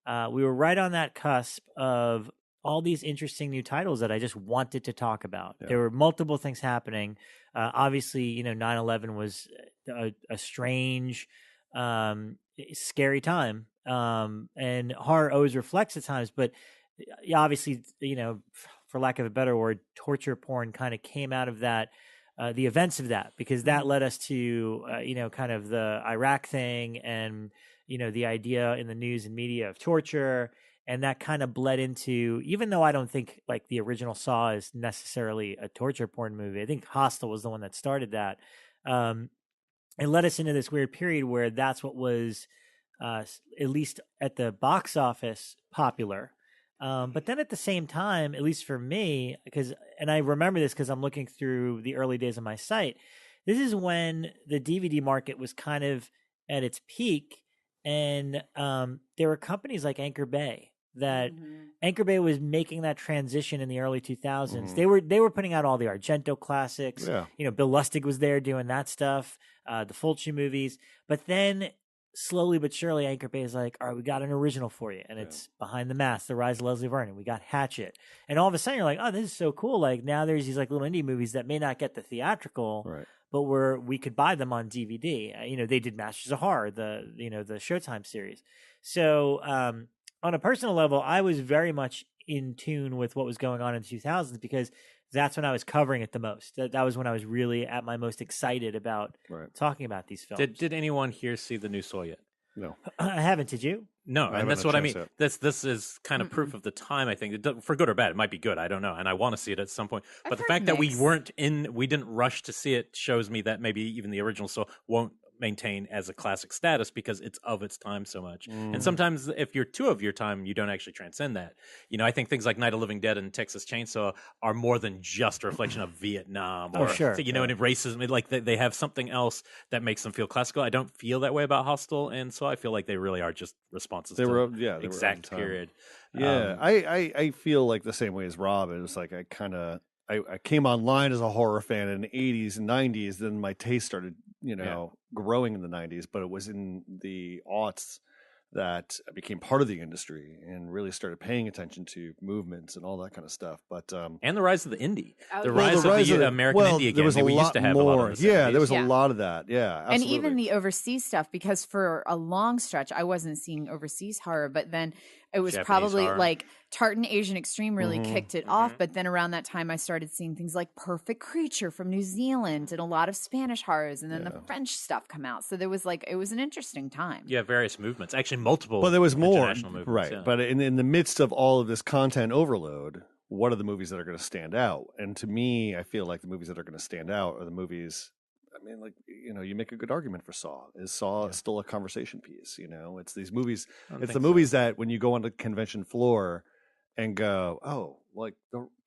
right on that cusp of all these interesting new titles that I just wanted to talk about. There were multiple things happening. Obviously, 9/11 was a strange, scary time. And horror always reflects at times, but obviously, for lack of a better word, torture porn kind of came out of that, the events of that, because that led us to, kind of the Iraq thing and, the idea in the news and media of torture. And that kind of bled into, even though I don't think like the original Saw is necessarily a torture porn movie, I think Hostel was the one that started that. It led us into this weird period where that's what was, at least at the box office, popular. But then at the same time, at least for me, and I remember this because I'm looking through the early days of my site, this is when the DVD market was kind of at its peak, and there were companies like Anchor Bay that Anchor Bay was making that transition in the early 2000s. They were putting out all the Argento classics. Bill Lustig was there doing that stuff, the Fulci movies. But then slowly but surely, Anchor Bay is like, all right, we got an original for you. And it's Behind the Mask, The Rise of Leslie Vernon. We got Hatchet. And all of a sudden you're like, oh, this is so cool. Like now there's these like little indie movies that may not get the theatrical, but we could buy them on DVD. They did Masters of Horror, the Showtime series. So on a personal level, I was very much in tune with what was going on in the 2000s because that's when I was covering it the most. That was when I was really at my most excited about talking about these films. Did anyone here see the new Saw yet? No. I haven't. Did you? No, and that's what I mean. This is kind of proof of the time, I think. For good or bad, it might be good. I don't know. And I want to see it at some point. But the fact that we didn't rush to see it shows me that maybe even the original Saw won't maintain as a classic status because it's of its time so much. And sometimes if you're too of your time, you don't actually transcend that. I think things like Night of the Living Dead and Texas Chainsaw are more than just a reflection of Vietnam or and racism. Like they have something else that makes them feel classical. I don't feel that way about Hostel, and so I feel like they really are just responses to the exact period. I feel like the same way as Rob. It was like I came online as a horror fan in the 80s and 90s. Then my taste started, growing in the 90s. But it was in the aughts that I became part of the industry and really started paying attention to movements and all that kind of stuff. But and the rise of the indie, the rise of the American indie again. There was we used to have more. A lot of the 70s. There was a lot of that. Yeah, absolutely. And even the overseas stuff, because for a long stretch I wasn't seeing overseas horror, but then it was Japanese probably horror. like Tartan Asian Extreme really kicked it off. But then around that time I started seeing things like Perfect Creature from New Zealand and a lot of Spanish horrors, and then the French stuff come out. So there was it was an interesting time. Yeah, various movements, actually multiple. But there was more, international movements, right? Yeah. But in the midst of all of this content overload, what are the movies that are going to stand out? And to me, I feel like the movies that are going to stand out are the movies. I mean, you make a good argument for Saw. Is Saw still a conversation piece? It's these movies. It's the movies that when you go on the convention floor and go, oh, like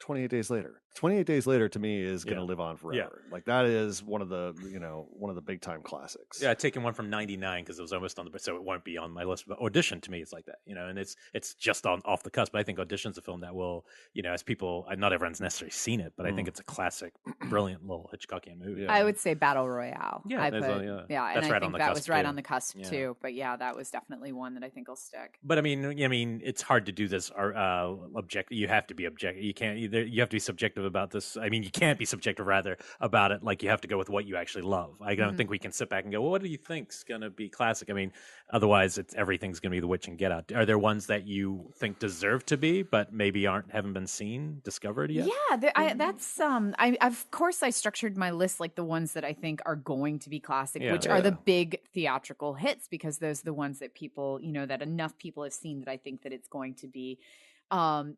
28 Days Later. 28 Days Later to me is going to live on forever. Like that is one of the big time classics. Yeah, taking one from '99 because it was almost on so it won't be on my list. But Audition to me is like that, and it's just off the cusp. But I think Audition's a film that will, as people, not everyone's necessarily seen it, but I think it's a classic, brilliant little Hitchcockian movie. I would say Battle Royale. Yeah, and that's I think that was right on the cusp Yeah. too. But yeah, that was definitely one that I think will stick. But I mean, it's hard to do this. Objective. You have to be objective. You can't. You have to be subjective about this. I mean, you can't be subjective rather about it. Like you have to go with what you actually love. I don't think we can sit back and go, well, what do you think's going to be classic? I mean, otherwise, everything's going to be The Witch and Get Out. Are there ones that you think deserve to be, but maybe haven't been seen, discovered yet? Yeah, that's of course I structured my list like the ones that I think are going to be classic, which are the big theatrical hits, because those are the ones that people, that enough people have seen that I think that it's going to be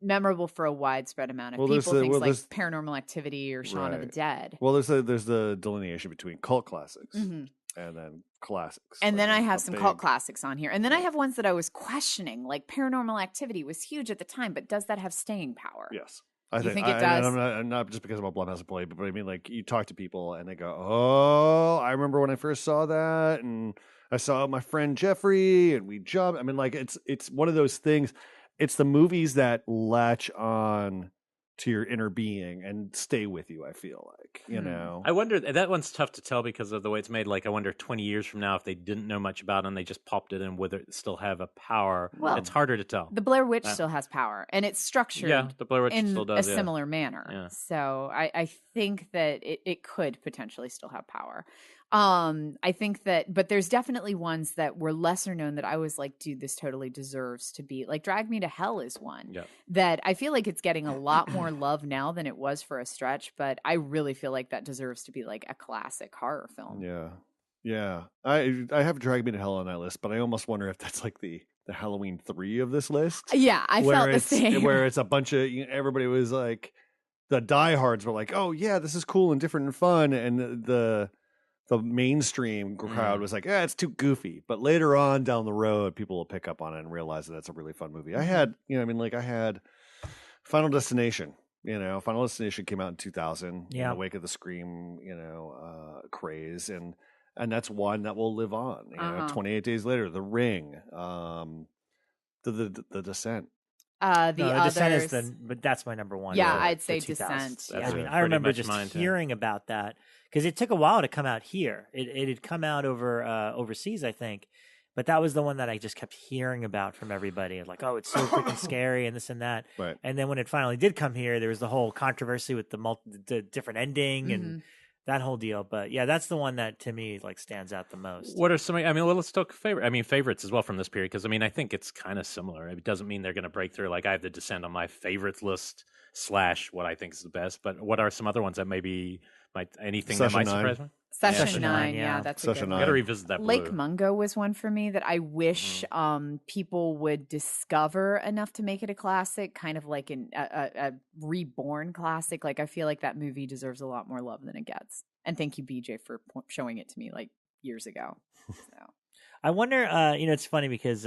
memorable for a widespread amount of people. Things like Paranormal Activity or Shaun of the Dead. Well, there's the delineation between cult classics and then classics. And then I have some cult classics on here. And then I have ones that I was questioning, like Paranormal Activity was huge at the time, but does that have staying power? Yes. I think it does. I'm not just because I'm a Blumhouse employee, but I mean, like you talk to people and they go, "Oh, I remember when I first saw that, and I saw my friend Jeffrey, and we jumped." I mean, like it's one of those things. It's the movies that latch on to your inner being and stay with you, I feel like, I wonder, that one's tough to tell because of the way it's made. Like, I wonder 20 years from now, if they didn't know much about it and they just popped it in, whether it still have a power. Well, it's harder to tell. The Blair Witch still has power, and it's structured the Blair Witch in still does, a similar manner. Yeah. So I think that it could potentially still have power. I think that, but there's definitely ones that were lesser known that I was like, dude, this totally deserves to be like Drag Me to Hell is one that I feel like it's getting a lot more love now than it was for a stretch, but I really feel like that deserves to be like a classic horror film. Yeah. I have Drag Me to Hell on that list, but I almost wonder if that's like the Halloween 3 of this list. Yeah, I felt the same. Where it's a bunch of, everybody was like, the diehards were like, oh yeah, this is cool and different and fun, and the mainstream crowd was like, it's too goofy. But later on down the road, people will pick up on it and realize that that's a really fun movie. I had, I had Final Destination. Final Destination came out in 2000 in the wake of the Scream, craze. And that's one that will live on. 28 Days Later, The Ring, the Descent. Descent is but that's my number one. Yeah, I'd say Descent. Yeah. I mean, I remember just hearing about that because it took a while to come out here. It had come out overseas, I think, But that was the one that I just kept hearing about from everybody. Like, oh, it's so freaking scary and this and that. Right. And then when it finally did come here, there was the whole controversy with the different ending and that whole deal. But yeah, that's the one that to me like stands out the most. What are some? I mean, well, let's talk favorites as well from this period, because I mean, I think it's kind of similar. It doesn't mean they're going to break through. Like I have The Descent on my favorites list / what I think is the best. But what are some other ones that maybe anything that might surprise me? Session 9, that's Session a good 9. one. I got to revisit that. Lake Blue. Mungo was one for me that I wish people would discover enough to make it a classic, kind of like a reborn classic. Like I feel like that movie deserves a lot more love than it gets. And thank you, BJ, for showing it to me like years ago. So. I wonder, it's funny because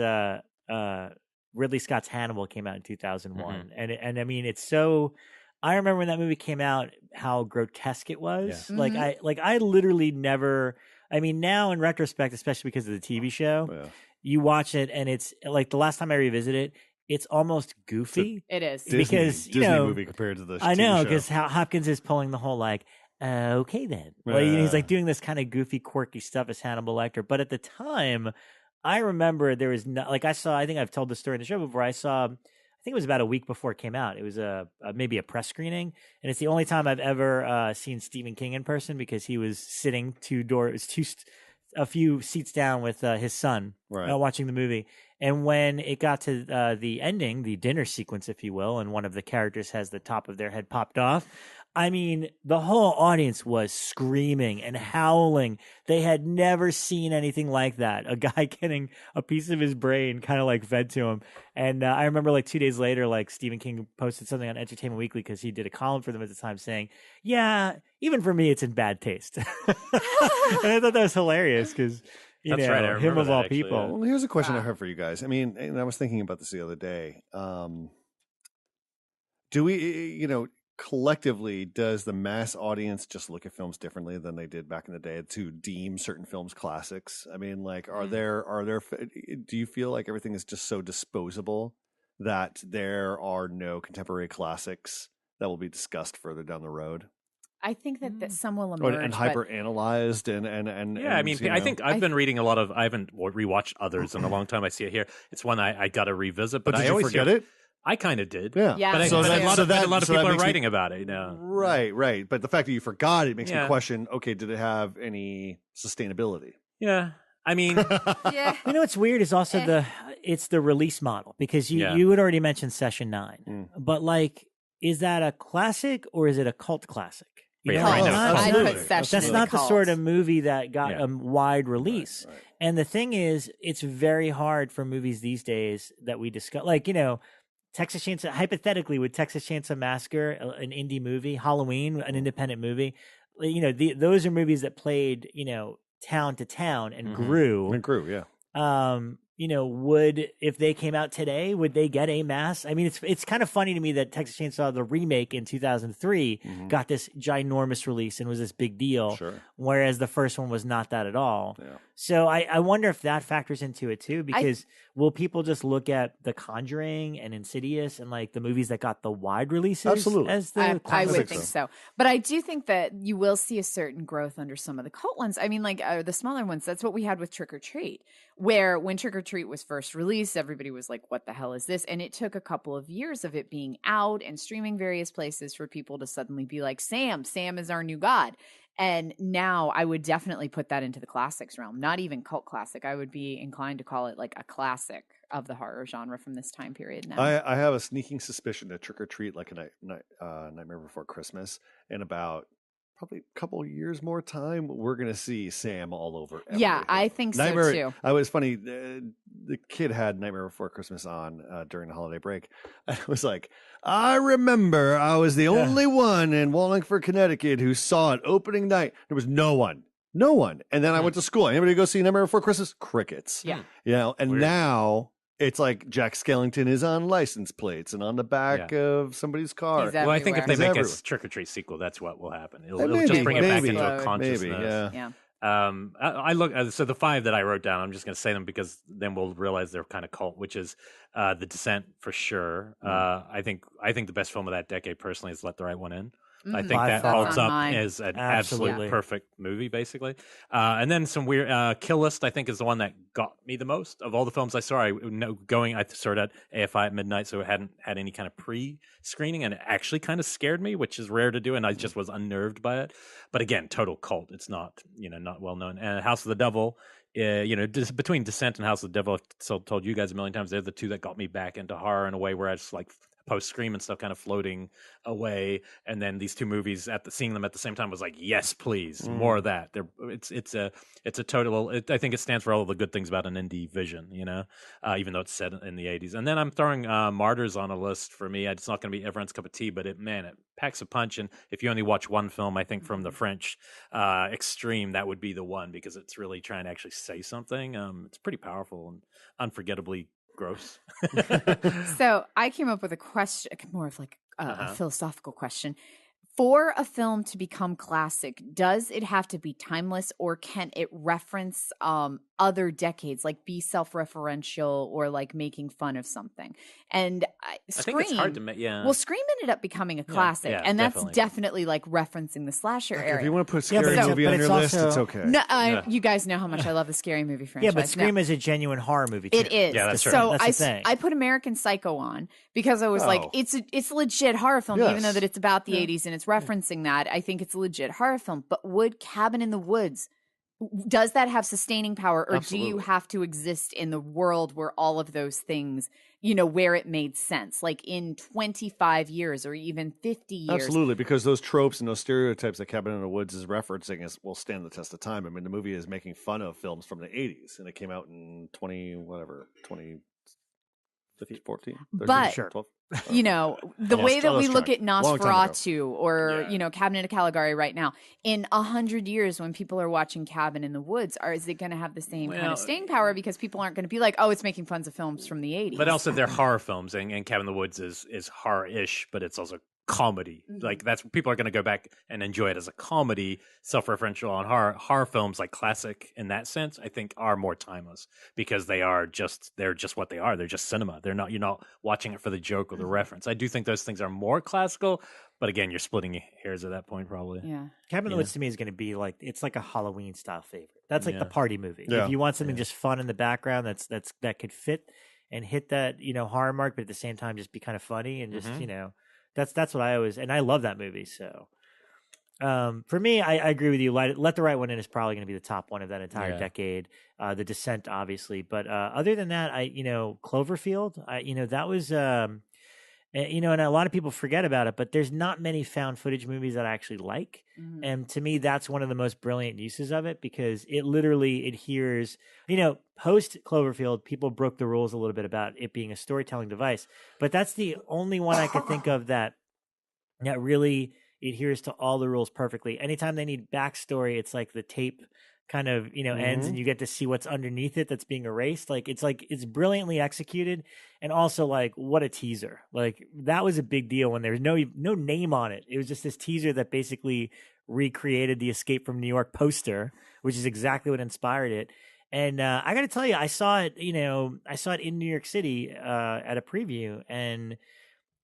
Ridley Scott's Hannibal came out in 2001. And I mean, it's so... I remember when that movie came out, how grotesque it was. Yeah. I literally never. I mean, now in retrospect, especially because of the TV show, you watch it and it's like the last time I revisit it, it's almost goofy. It is because Disney movie compared to the. I know because Hopkins is pulling the whole like, okay then, he's like doing this kind of goofy, quirky stuff as Hannibal Lecter. But at the time, I remember there was no like I saw. I think I've told the story in the show before. I think it was about a week before it came out. It was maybe a press screening, and it's the only time I've ever seen Stephen King in person because he was sitting a few seats down with his son watching the movie. And when it got to the ending, the dinner sequence, if you will, and one of the characters has the top of their head popped off, I mean, the whole audience was screaming and howling. They had never seen anything like that. A guy getting a piece of his brain kind of like fed to him. And I remember like 2 days later, like Stephen King posted something on Entertainment Weekly because he did a column for them at the time saying, yeah, even for me, it's in bad taste. And I thought that was hilarious because, him of all people. Yeah. Well, here's a question I have for you guys. I mean, and I was thinking about this the other day. Do we, collectively, does the mass audience just look at films differently than they did back in the day to deem certain films classics? I mean, like, do you feel like everything is just so disposable that there are no contemporary classics that will be discussed further down the road? I think that some will emerge. And hyper-analyzed and yeah, I mean, I think I've been reading a lot of, I haven't rewatched others in a long time. I see it here. It's one I got to revisit, but did I you always forget it? I kind of did. Yeah. But a lot of people are writing about it. Right. But the fact that you forgot it makes me question, okay, did it have any sustainability? Yeah. I mean, what's weird is also it's the release model because you had already mentioned Session 9, but like, is that a classic or is it a cult classic? That's not the sort of movie that got a wide release. Right. And the thing is, it's very hard for movies these days that we discuss, like, Texas Chainsaw, hypothetically, would Texas Chainsaw Massacre, an indie movie, Halloween, an independent movie, those are movies that played, town to town and grew. And grew, yeah. Would, if they came out today, would they get a mass? I mean, it's kind of funny to me that Texas Chainsaw, the remake in 2003, got this ginormous release and was this big deal, whereas the first one was not that at all. Yeah. So I wonder if that factors into it too, because will people just look at The Conjuring and Insidious and like the movies that got the wide releases? Absolutely. As the I would think so. But I do think that you will see a certain growth under some of the cult ones. I mean, like the smaller ones, that's what we had with Trick or Treat, where when Trick or Treat was first released, everybody was like, what the hell is this? And it took a couple of years of it being out and streaming various places for people to suddenly be like, Sam is our new god. And now I would definitely put that into the classics realm, not even cult classic. I would be inclined to call it like a classic of the horror genre from this time period now. I have a sneaking suspicion that Trick or Treat, like a Nightmare Before Christmas, in about probably a couple of years more time, we're going to see Sam all over everything. Yeah, I think so too. I was funny. The kid had Nightmare Before Christmas on during the holiday break. I was like, I remember I was the only one in Wallingford, Connecticut who saw it opening night. There was no one. And then I went to school. Anybody go see Nightmare Before Christmas? Crickets. Yeah. And weird. Now it's like Jack Skellington is on license plates and on the back of somebody's car. Well, I think if they make a Trick or Treat sequel, that's what will happen. It'll just bring it back into a consciousness. Yeah. I look. So the 5 that I wrote down, I'm just going to say them because then we'll realize they're kind of cult. Which is The Descent for sure. I think the best film of that decade personally is Let the Right One In. I think By that far. holds That's on up mine. as an Absolutely. absolute perfect movie, basically. And then some weird Kill List, I think, is the one that got me the most of all the films I saw. I saw it at AFI at midnight, so it hadn't had any kind of pre-screening, and it actually kind of scared me, which is rare to do, and I just was unnerved by it. But again, total cult. It's not, not well known. And House of the Devil, between Descent and House of the Devil, I've told you guys a million times, they're the two that got me back into horror in a way where I just like post Scream and stuff kind of floating away, and then these two movies seeing them at the same time was like, yes, please, more of that. It's a total. I think it stands for all of the good things about an indie vision, even though it's set in the 80s. And then I'm throwing Martyrs on a list for me. It's not going to be everyone's cup of tea, but it packs a punch. And if you only watch one film, I think from the French extreme, that would be the one, because it's really trying to actually say something. It's pretty powerful and unforgettably gross. So I came up with a question, more of like a philosophical question. For a film to become classic, does it have to be timeless, or can it reference other decades, like be self-referential or like making fun of something? And Scream, I think it's hard to make. Yeah. Well, Scream ended up becoming a classic, yeah, and that's definitely. definitely like referencing the slasher area. If you want to put Scary but Movie on it's your list, also- it's okay. No, you guys know how much I love the Scary Movie franchise. Yeah, but Scream is a genuine horror movie, too. It is. Yeah, that's true. So That's the thing. I put American Psycho on because I was Oh. like, it's a legit horror film, Yes. even though that it's about the 80s and it's referencing that. I think it's a legit horror film. But would Cabin in the Woods, does that have sustaining power, or do you Absolutely. have to exist in the world where all of those things, where it made sense, like in 25 years or even 50 years? Absolutely, because those tropes and those stereotypes that Cabin in the Woods is referencing will stand the test of time. I mean, the movie is making fun of films from the 80s, and it came out in 2014, 13, But- 12. The way that we lost look track. at Long time ago. Nosferatu or, Cabinet of Caligari right now, in 100 years when people are watching Cabin in the Woods, is it going to have the same kind of staying power? Because people aren't going to be like, oh, it's making fun of films from the 80s. But also they're horror films, and Cabin in the Woods is horror-ish, but it's also comedy. Like that's people are going to go back and enjoy it as a comedy, self-referential on horror films, like classic in that sense. I think are more timeless because they're just what they are. They're just cinema. You're not watching it for the joke or the reference. I do think those things are more classical, but again, you're splitting hairs at that point probably. Yeah. Cabin in the Woods to me is going to be like, it's like a Halloween style favorite. That's like the Yeah. party movie. Yeah. If you want something just fun in the background, that could fit and hit that horror mark, but at the same time just be kind of funny and just that's what I always, and I love that movie. So for me, I agree with you. Let the Right One In is probably going to be the top one of that entire decade. The Descent, obviously, but other than that, Cloverfield, that was. And a lot of people forget about it, but there's not many found footage movies that I actually like. Mhm. And to me, that's one of the most brilliant uses of it because it literally adheres, post Cloverfield, people broke the rules a little bit about it being a storytelling device, but that's the only one I could think of that really adheres to all the rules perfectly. Anytime they need backstory, it's like the tape kind of ends and you get to see what's underneath it that's being erased. It's brilliantly executed, and also what a teaser. That was a big deal when there was no name on it. It was just this teaser that basically recreated the Escape from New York poster, which is exactly what inspired it. And I got to tell you, I saw it in New York City at a preview, and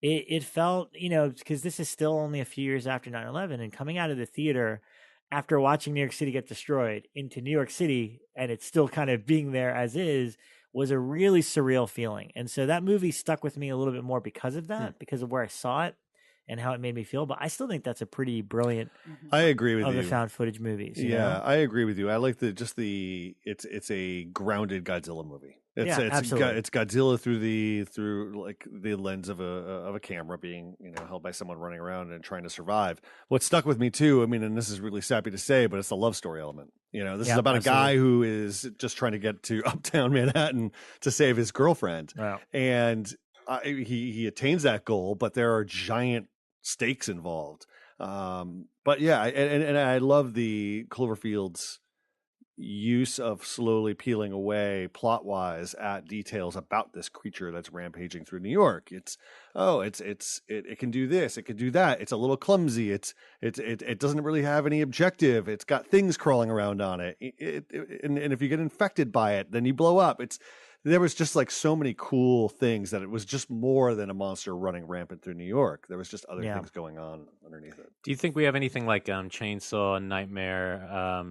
it felt, because this is still only a few years after 9/11, and coming out of the theater after watching New York City get destroyed into New York City, and it's still kind of being there as is, was a really surreal feeling. And so that movie stuck with me a little bit more because of that, because of where I saw it and how it made me feel. But I still think that's a pretty brilliant I agree with of you. the found footage movies. you Yeah, know? I agree with you. I like it's a grounded Godzilla movie. It's absolutely. It's Godzilla through the lens of a camera being held by someone running around and trying to survive. What stuck with me too, I mean, and this is really sappy to say, but it's the love story element. This is about a guy who is just trying to get to uptown Manhattan to save his girlfriend, Wow. and he attains that goal, but there are giant stakes involved. But yeah, and I love the Cloverfield's use of slowly peeling away plot wise at details about this creature that's rampaging through New York. It can do this, it can do that. It's a little clumsy. It doesn't really have any objective. It's got things crawling around on it. And if you get infected by it, then you blow up. there was just like so many cool things that it was just more than a monster running rampant through New York. There was just other things going on underneath it. Do you think we have anything like Chainsaw, Nightmare,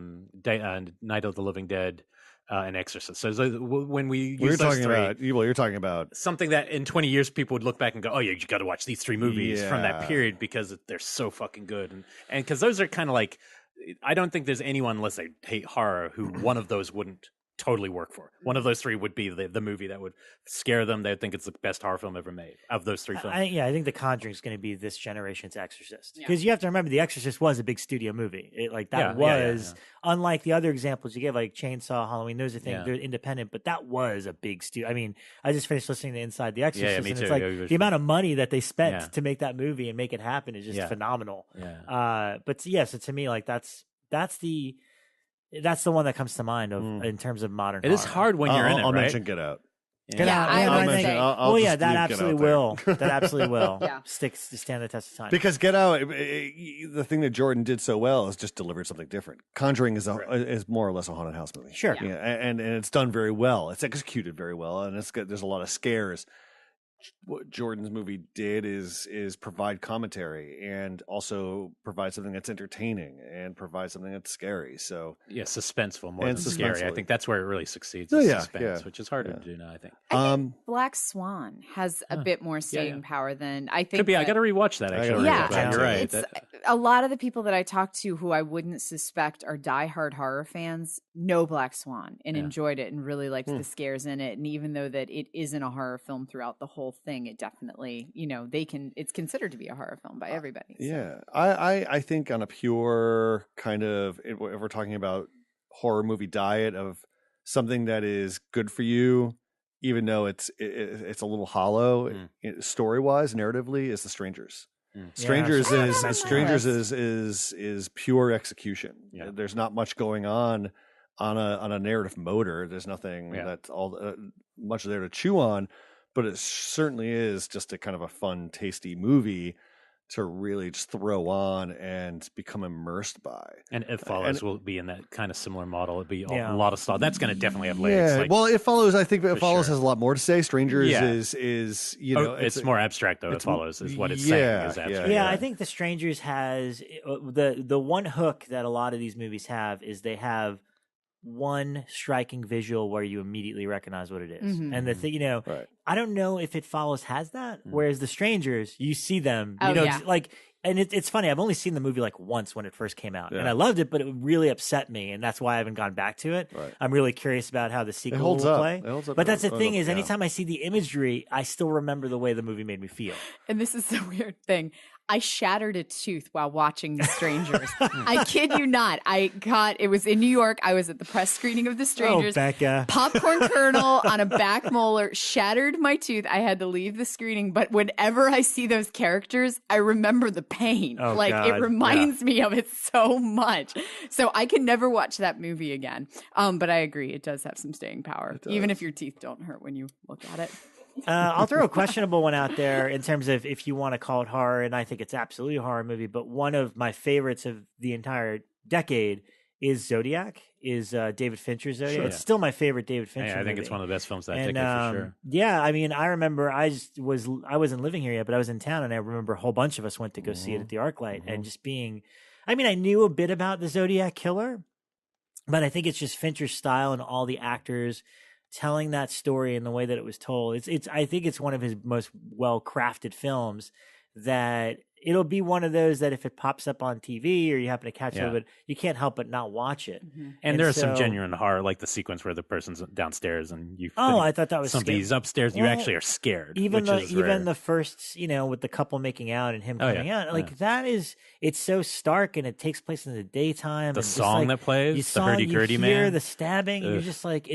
Night of the Living Dead, and Exorcist? So when we use those three, you're talking about something that in 20 years people would look back and go, oh yeah, you got to watch these three movies from that period because they're so fucking good, and because those are kind of like, I don't think there's anyone, unless they hate horror, who one of those wouldn't totally work for. One of those three would be the movie that would scare them. They'd think it's the best horror film ever made of those three films. I think The Conjuring is going to be this generation's Exorcist, because you have to remember The Exorcist was a big studio movie. Unlike the other examples you gave, like Chainsaw, Halloween. Those are things they're independent, but that was a big studio. I mean, I just finished listening to Inside the Exorcist, me and too. it's like the amount of money that they spent to make that movie and make it happen is just phenomenal. But so to me, like that's the one that comes to mind in terms of modern horror. It is hard when you're in it, I'll right? mention Get Out. That absolutely will. That absolutely will. Stand the test of time. Because Get Out, the thing that Jordan did so well is just delivered something different. Conjuring is more or less a haunted house movie. Sure. Yeah, and it's done very well. It's executed very well, and there's a lot of scares. What Jordan's movie did is provide commentary and also provide something that's entertaining and provide something that's scary. So suspenseful more than suspenseful. Scary. I think that's where it really succeeds. Suspense, which is harder to do now. I think. Black Swan has a bit more staying power than I think. Could be. I got to rewatch that. Actually, you're right. A lot of the people that I talk to who I wouldn't suspect are diehard horror fans know Black Swan and enjoyed it and really liked the scares in it. And even though that it isn't a horror film throughout the whole thing, it definitely, it's considered to be a horror film by everybody. So. I think on a pure kind of, if we're talking about horror movie diet of something that is good for you, even though it's a little hollow story wise, narratively, is The Strangers. Strangers is pure execution. There's not much going on a narrative motor. There's nothing that's all much there to chew on, but it certainly is just a kind of a fun, tasty movie to really just throw on and become immersed by. And It Follows will be in that kind of similar model. It'll be a lot of stuff. That's going to definitely have legs. Yeah, well, It Follows, I think It Follows has a lot more to say. Strangers is it's more abstract, though. It Follows is what it's saying. Is abstract. I think The Strangers has the one hook that a lot of these movies have is they have one striking visual where you immediately recognize what it is. And the thing, I don't know if It Follows has that. Whereas The Strangers, you see them, and it's funny. I've only seen the movie like once when it first came out, and I loved it, but it really upset me, and that's why I haven't gone back to it. I'm really curious about how the sequel will play. But that's the thing is, anytime I see the imagery, I still remember the way the movie made me feel. And this is the weird thing. I shattered a tooth while watching The Strangers. I kid you not. It was in New York. I was at the press screening of The Strangers. Oh, Bekah. Popcorn kernel on a back molar, shattered my tooth. I had to leave the screening. But whenever I see those characters, I remember the pain. It reminds me of it so much. So I can never watch that movie again. But I agree. It does have some staying power, even if your teeth don't hurt when you look at it. I'll throw a questionable one out there in terms of if you want to call it horror, and I think it's absolutely a horror movie, but one of my favorites of the entire decade is Zodiac, David Fincher's Zodiac. Sure, it's still my favorite David Fincher movie. I think it's one of the best films that decade for sure. Yeah, I mean, I remember I wasn't living here yet, but I was in town, and I remember a whole bunch of us went to go see it at the ArcLight, and just being, I mean, I knew a bit about the Zodiac Killer, but I think it's just Fincher's style and all the actors telling that story in the way that it was told. I think it's one of his most well-crafted films that it'll be one of those that if it pops up on TV or you happen to catch it, but you can't help but not watch it. And there is some genuine horror, like the sequence where the person's downstairs and you. I thought that was somebody's upstairs. You actually are scared. Even the first, with the couple making out and him coming out, that is, it's so stark and it takes place in the daytime. The song that plays, the hurdy-gurdy man, you hear the stabbing. And you're just like,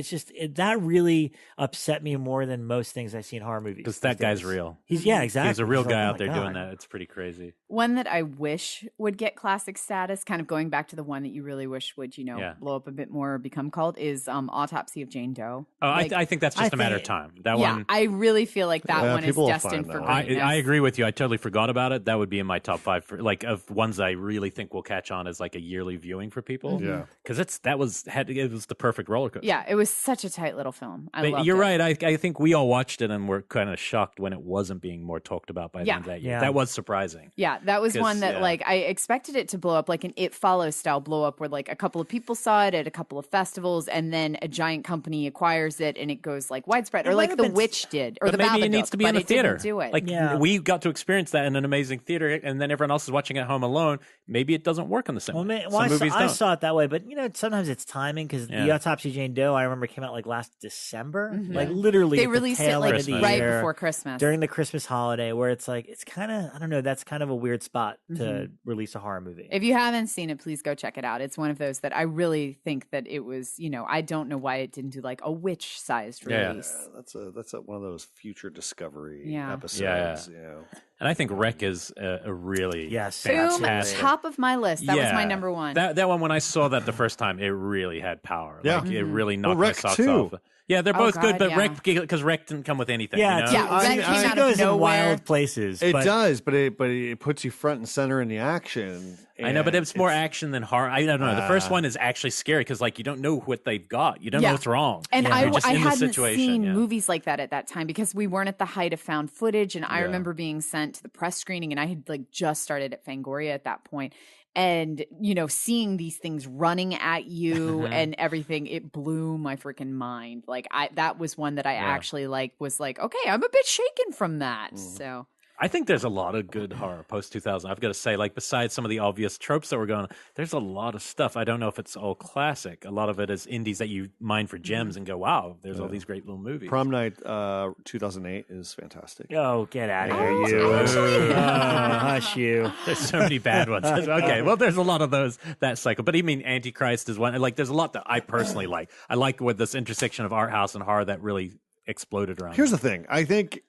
that really upset me more than most things I see in horror movies. Because that guy's real. Exactly. He's a real guy out there doing that. It's pretty crazy. crazy. One that I wish would get classic status, kind of going back to the one that you really wish would, blow up a bit more or become cult, is Autopsy of Jane Doe. Oh, I think that's just a matter of time. That one. I really feel like that one is people will destined find for that one. greatness. I agree with you. I totally forgot about it. That would be in my top 5 for of ones I really think will catch on as like a yearly viewing for people. Yeah, because it was the perfect roller coaster. Yeah, it was such a tight little film. You're right. I think we all watched it and were kind of shocked when it wasn't being more talked about by the end of that year. Yeah. That was surprising. Yeah, that was one that I expected it to blow up like an It Follows style blow up, where like a couple of people saw it at a couple of festivals, and then a giant company acquires it and it goes like widespread, or like The Witch did, or but the maybe Babadook, it needs to be in the theater. Do it. We got to experience that in an amazing theater, and then everyone else is watching at home alone. Maybe it doesn't work on the same. I saw it that way, but sometimes it's timing because the Autopsy of Jane Doe, I remember, came out like last December, like literally they released it like right year, before Christmas, during the Christmas holiday, where it's like it's kind of, I don't know, that's kind of a weird spot to release a horror movie. If you haven't seen it, please go check it out. It's one of those that I really think that it was, I don't know why it didn't do like a witch-sized release. Yeah, that's one of those future discovery episodes. Yeah. And I think Rec is a really fantastic. Top of my list. That was my number one. That one, when I saw that the first time, it really had power. Yeah. Like, it really knocked Rec my socks too. off. Yeah, they're both good, but Rec, because Rec didn't come with anything. Rec came out of nowhere. In wild places. It does, but it puts you front and center in the action. I know, but it's more action than horror. I don't know. The first one is actually scary because, like, you don't know what they've got. You don't know what's wrong. And I hadn't situation, seen movies like that at that time because we weren't at the height of found footage. And I remember being sent to the press screening, and I had like just started at Fangoria at that point. And, seeing these things running at you and everything, it blew my freaking mind. Like that was one that I actually was like, okay, I'm a bit shaken from that. So I think there's a lot of good horror post 2000. I've got to say, like, besides some of the obvious tropes that were going on, there's a lot of stuff. I don't know if it's all classic. A lot of it is indies that you mine for gems and go, wow, there's all these great little movies. Prom Night 2008 is fantastic. Oh, get out of here, you. Hush you. There's so many bad ones. Okay, well, there's a lot of those, that cycle. But I mean, Antichrist is one. Like, there's a lot that I personally like. I like with this intersection of art house and horror that really exploded around. Here's the thing. I think...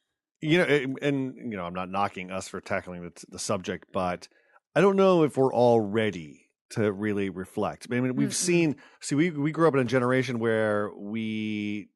I'm not knocking us for tackling the subject, but I don't know if we're all ready to really reflect. I mean, we've we grew up in a generation where we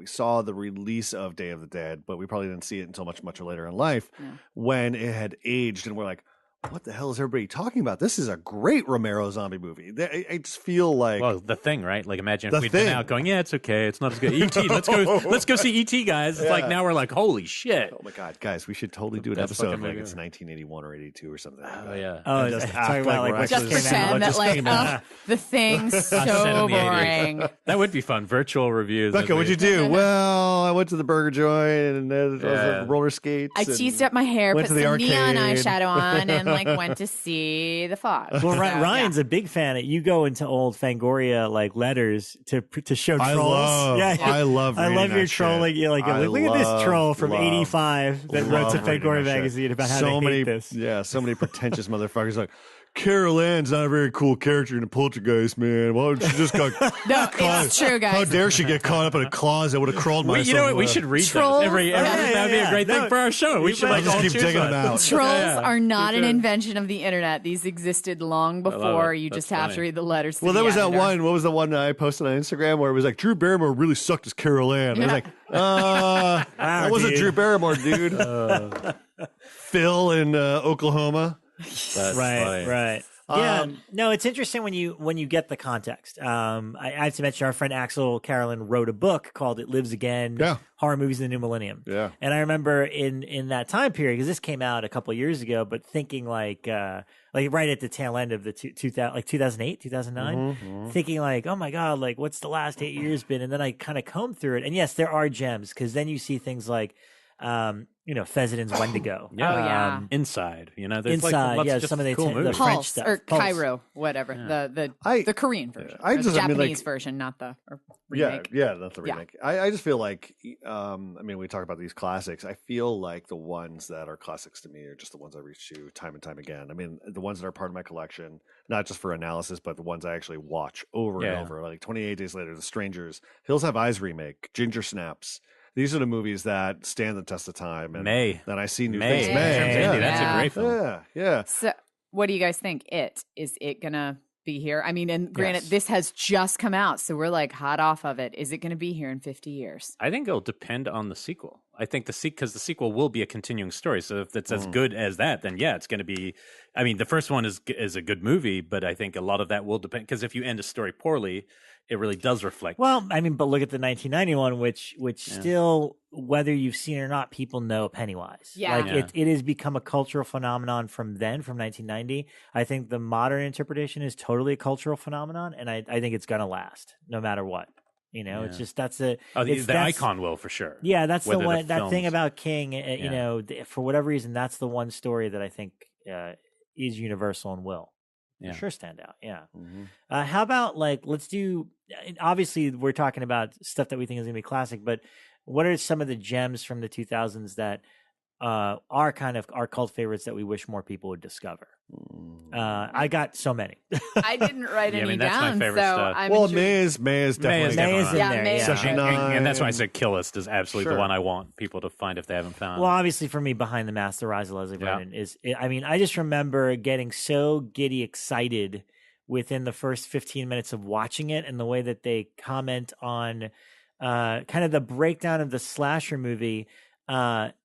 saw the release of Day of the Dead, but we probably didn't see it until much, much later in life when it had aged, and we're like, what the hell is everybody talking about? This is a great Romero zombie movie. I just feel like, well, The Thing, right? Like, imagine if we'd been out going, it's okay, it's not as good. E.T., let's go see E.T., guys. It's like, now we're like, holy shit. Oh my god, guys, we should totally do an episode like it's 1981 or 82 or something like that. Oh yeah. Oh, just talking about like what just pretend that The Thing's so boring. That would be fun. Virtual reviews. Becca, what'd you do? Well, I went to the burger joint and there was roller skates. I teased up my hair, put some neon eyeshadow on, and like went to see The Fog. Well, Ryan's a big fan. You go into old Fangoria like letters to show trolls. I love your trolling. You're like, look at this troll from '85 that wrote to Fangoria magazine about how they hate this. Yeah, so many pretentious motherfuckers like, Carol Ann's not a very cool character in a Poltergeist, man. Why don't she just got it's true, guys. How dare she get caught up in a closet? I would have crawled myself. You know what? We should read those. Every that would be a great thing for our show. We should just keep digging them out. Trolls are not an invention of the internet. These existed long before. You just have to read the letters. Well, there was that one. What was the one that I posted on Instagram where it was like Drew Barrymore really sucked as Carol Ann? I was like, that wasn't Drew Barrymore, dude. Phil in Oklahoma. Right. Yeah, no, it's interesting when you get the context. I have to mention our friend Axel Carolyn wrote a book called "It Lives Again: Horror Movies in the New Millennium." Yeah, and I remember in that time period, because this came out a couple of years ago, but thinking like right at the tail end of the 2008, 2009, thinking like, oh my god, like what's the last 8 years been? And then I kind of combed through it, and yes, there are gems because then you see things like. Fezziden's Wendigo. Inside. There's Inside, like some of the cool movies. French stuff. Or Cairo, whatever. The Korean version. The Japanese version, not the remake. Yeah, not the remake. I just feel like, we talk about these classics. I feel like the ones that are classics to me are just the ones I reach to time and time again. I mean, the ones that are part of my collection, not just for analysis, but the ones I actually watch over and over. Like 28 Days Later, The Strangers, Hills Have Eyes remake, Ginger Snaps. These are the movies that stand the test of time. And then I see new things. That's a great film. Yeah. So, what do you guys think? Is it gonna be here? I mean, and granted, this has just come out, so we're like hot off of it. Is it going to be here in 50 years? I think it'll depend on the sequel. I think because the sequel will be a continuing story. So if it's as good as that, then it's going to be. I mean, the first one is a good movie, but I think a lot of that will depend. Because if you end a story poorly, it really does reflect. Well, I mean, but look at the 1991, which still, whether you've seen it or not, people know Pennywise. It has become a cultural phenomenon from 1990. I think the modern interpretation is totally a cultural phenomenon, and I think it's going to last no matter what. It's just the icon will for sure. Yeah, that's the one. That thing about King, for whatever reason, that's the one story that I think is universal and will. For sure stand out. Yeah. Mm-hmm. How about let's do, obviously we're talking about stuff that we think is going to be classic, but what are some of the gems from the 2000s that are kind of our cult favorites that we wish more people would discover? I got so many. I didn't write any that's down. my favorite stuff. May is definitely May is in there. Session 9. And that's why I said Kill List is absolutely the one I want people to find if they haven't found. Well, obviously for me, Behind the Mask, The Rise of Leslie Vernon I just remember getting so giddy excited within the first 15 minutes of watching it, and the way that they comment on kind of the breakdown of the slasher movie.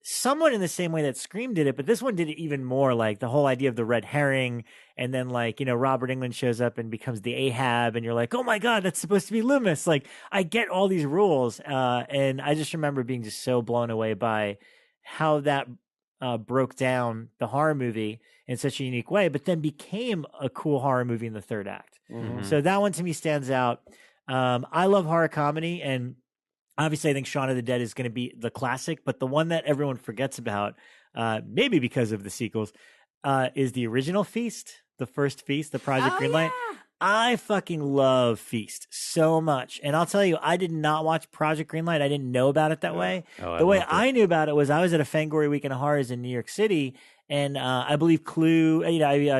Somewhat in the same way that Scream did it, but this one did it even more, like the whole idea of the red herring, and then Robert Englund shows up and becomes the Ahab, and you're like, oh my God, that's supposed to be Loomis. Like, I get all these rules, and I just remember being just so blown away by how that broke down the horror movie in such a unique way, but then became a cool horror movie in the third act. Mm-hmm. So that one to me stands out. I love horror comedy, and obviously, I think Shaun of the Dead is going to be the classic, but the one that everyone forgets about, maybe because of the sequels, is the original Feast, the first Feast, the Project Greenlight. Yeah. I fucking love Feast so much. And I'll tell you, I did not watch Project Greenlight. I didn't know about it that way. The way I knew about it was I was at a Fangoria Weekend of Horrors in New York City, and I believe Clue,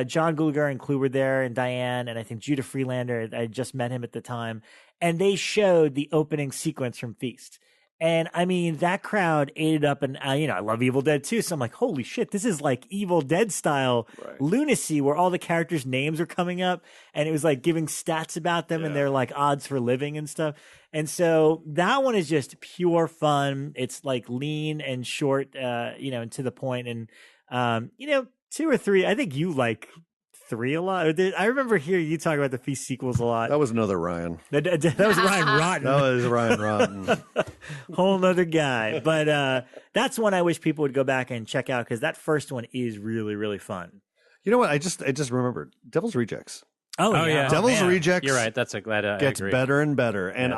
John Gulager and Clue were there, and Diane, and I think Judah Freelander. I just met him at the time. And they showed the opening sequence from Feast. And I mean, that crowd ate it up. And, I love Evil Dead too. So I'm like, holy shit, this is like Evil Dead style lunacy where all the characters' names are coming up. And it was like giving stats about them and their like odds for living and stuff. And so that one is just pure fun. It's like lean and short, and to the point. And, 2 or 3, I think you like 3 a lot. I remember hearing you talk about the Feast sequels a lot. That was another Ryan. That was Ryan Rotten. That was Ryan Rotten. Whole nother guy. But that's one I wish people would go back and check out, because that first one is really, really fun. You know what? I just remembered Devil's Rejects. Oh yeah, Devil's Rejects. You're right. That's gets better and better. And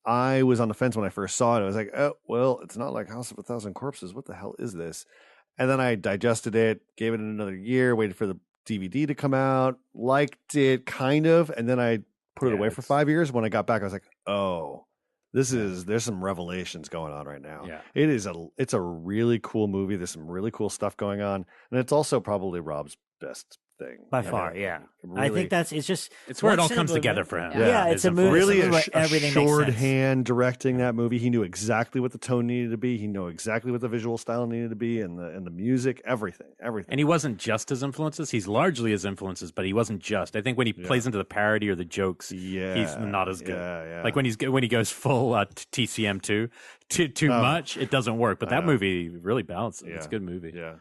I was on the fence when I first saw it. I was like, oh well, it's not like House of a Thousand Corpses. What the hell is this? And then I digested it, gave it another year, waited for the DVD to come out, liked it kind of, and then I put it away for 5 years. When I got back, I was like, oh, there's some revelations going on right now. Yeah. It's a really cool movie. There's some really cool stuff going on. And it's also probably Rob's best thing. By far, yeah. Really, I think it's where it all comes together for him. Yeah, it's a movie. Really everything shorthand directing that movie. He knew exactly what the tone needed to be. He knew exactly what the visual style needed to be, and the music, everything. And he wasn't just his influences. He's largely his influences, but he wasn't just. I think when he plays into the parody or the jokes, he's not as good. Yeah. Like when he goes full TCM too much, it doesn't work. But that movie really balances. It's a good movie. Yeah.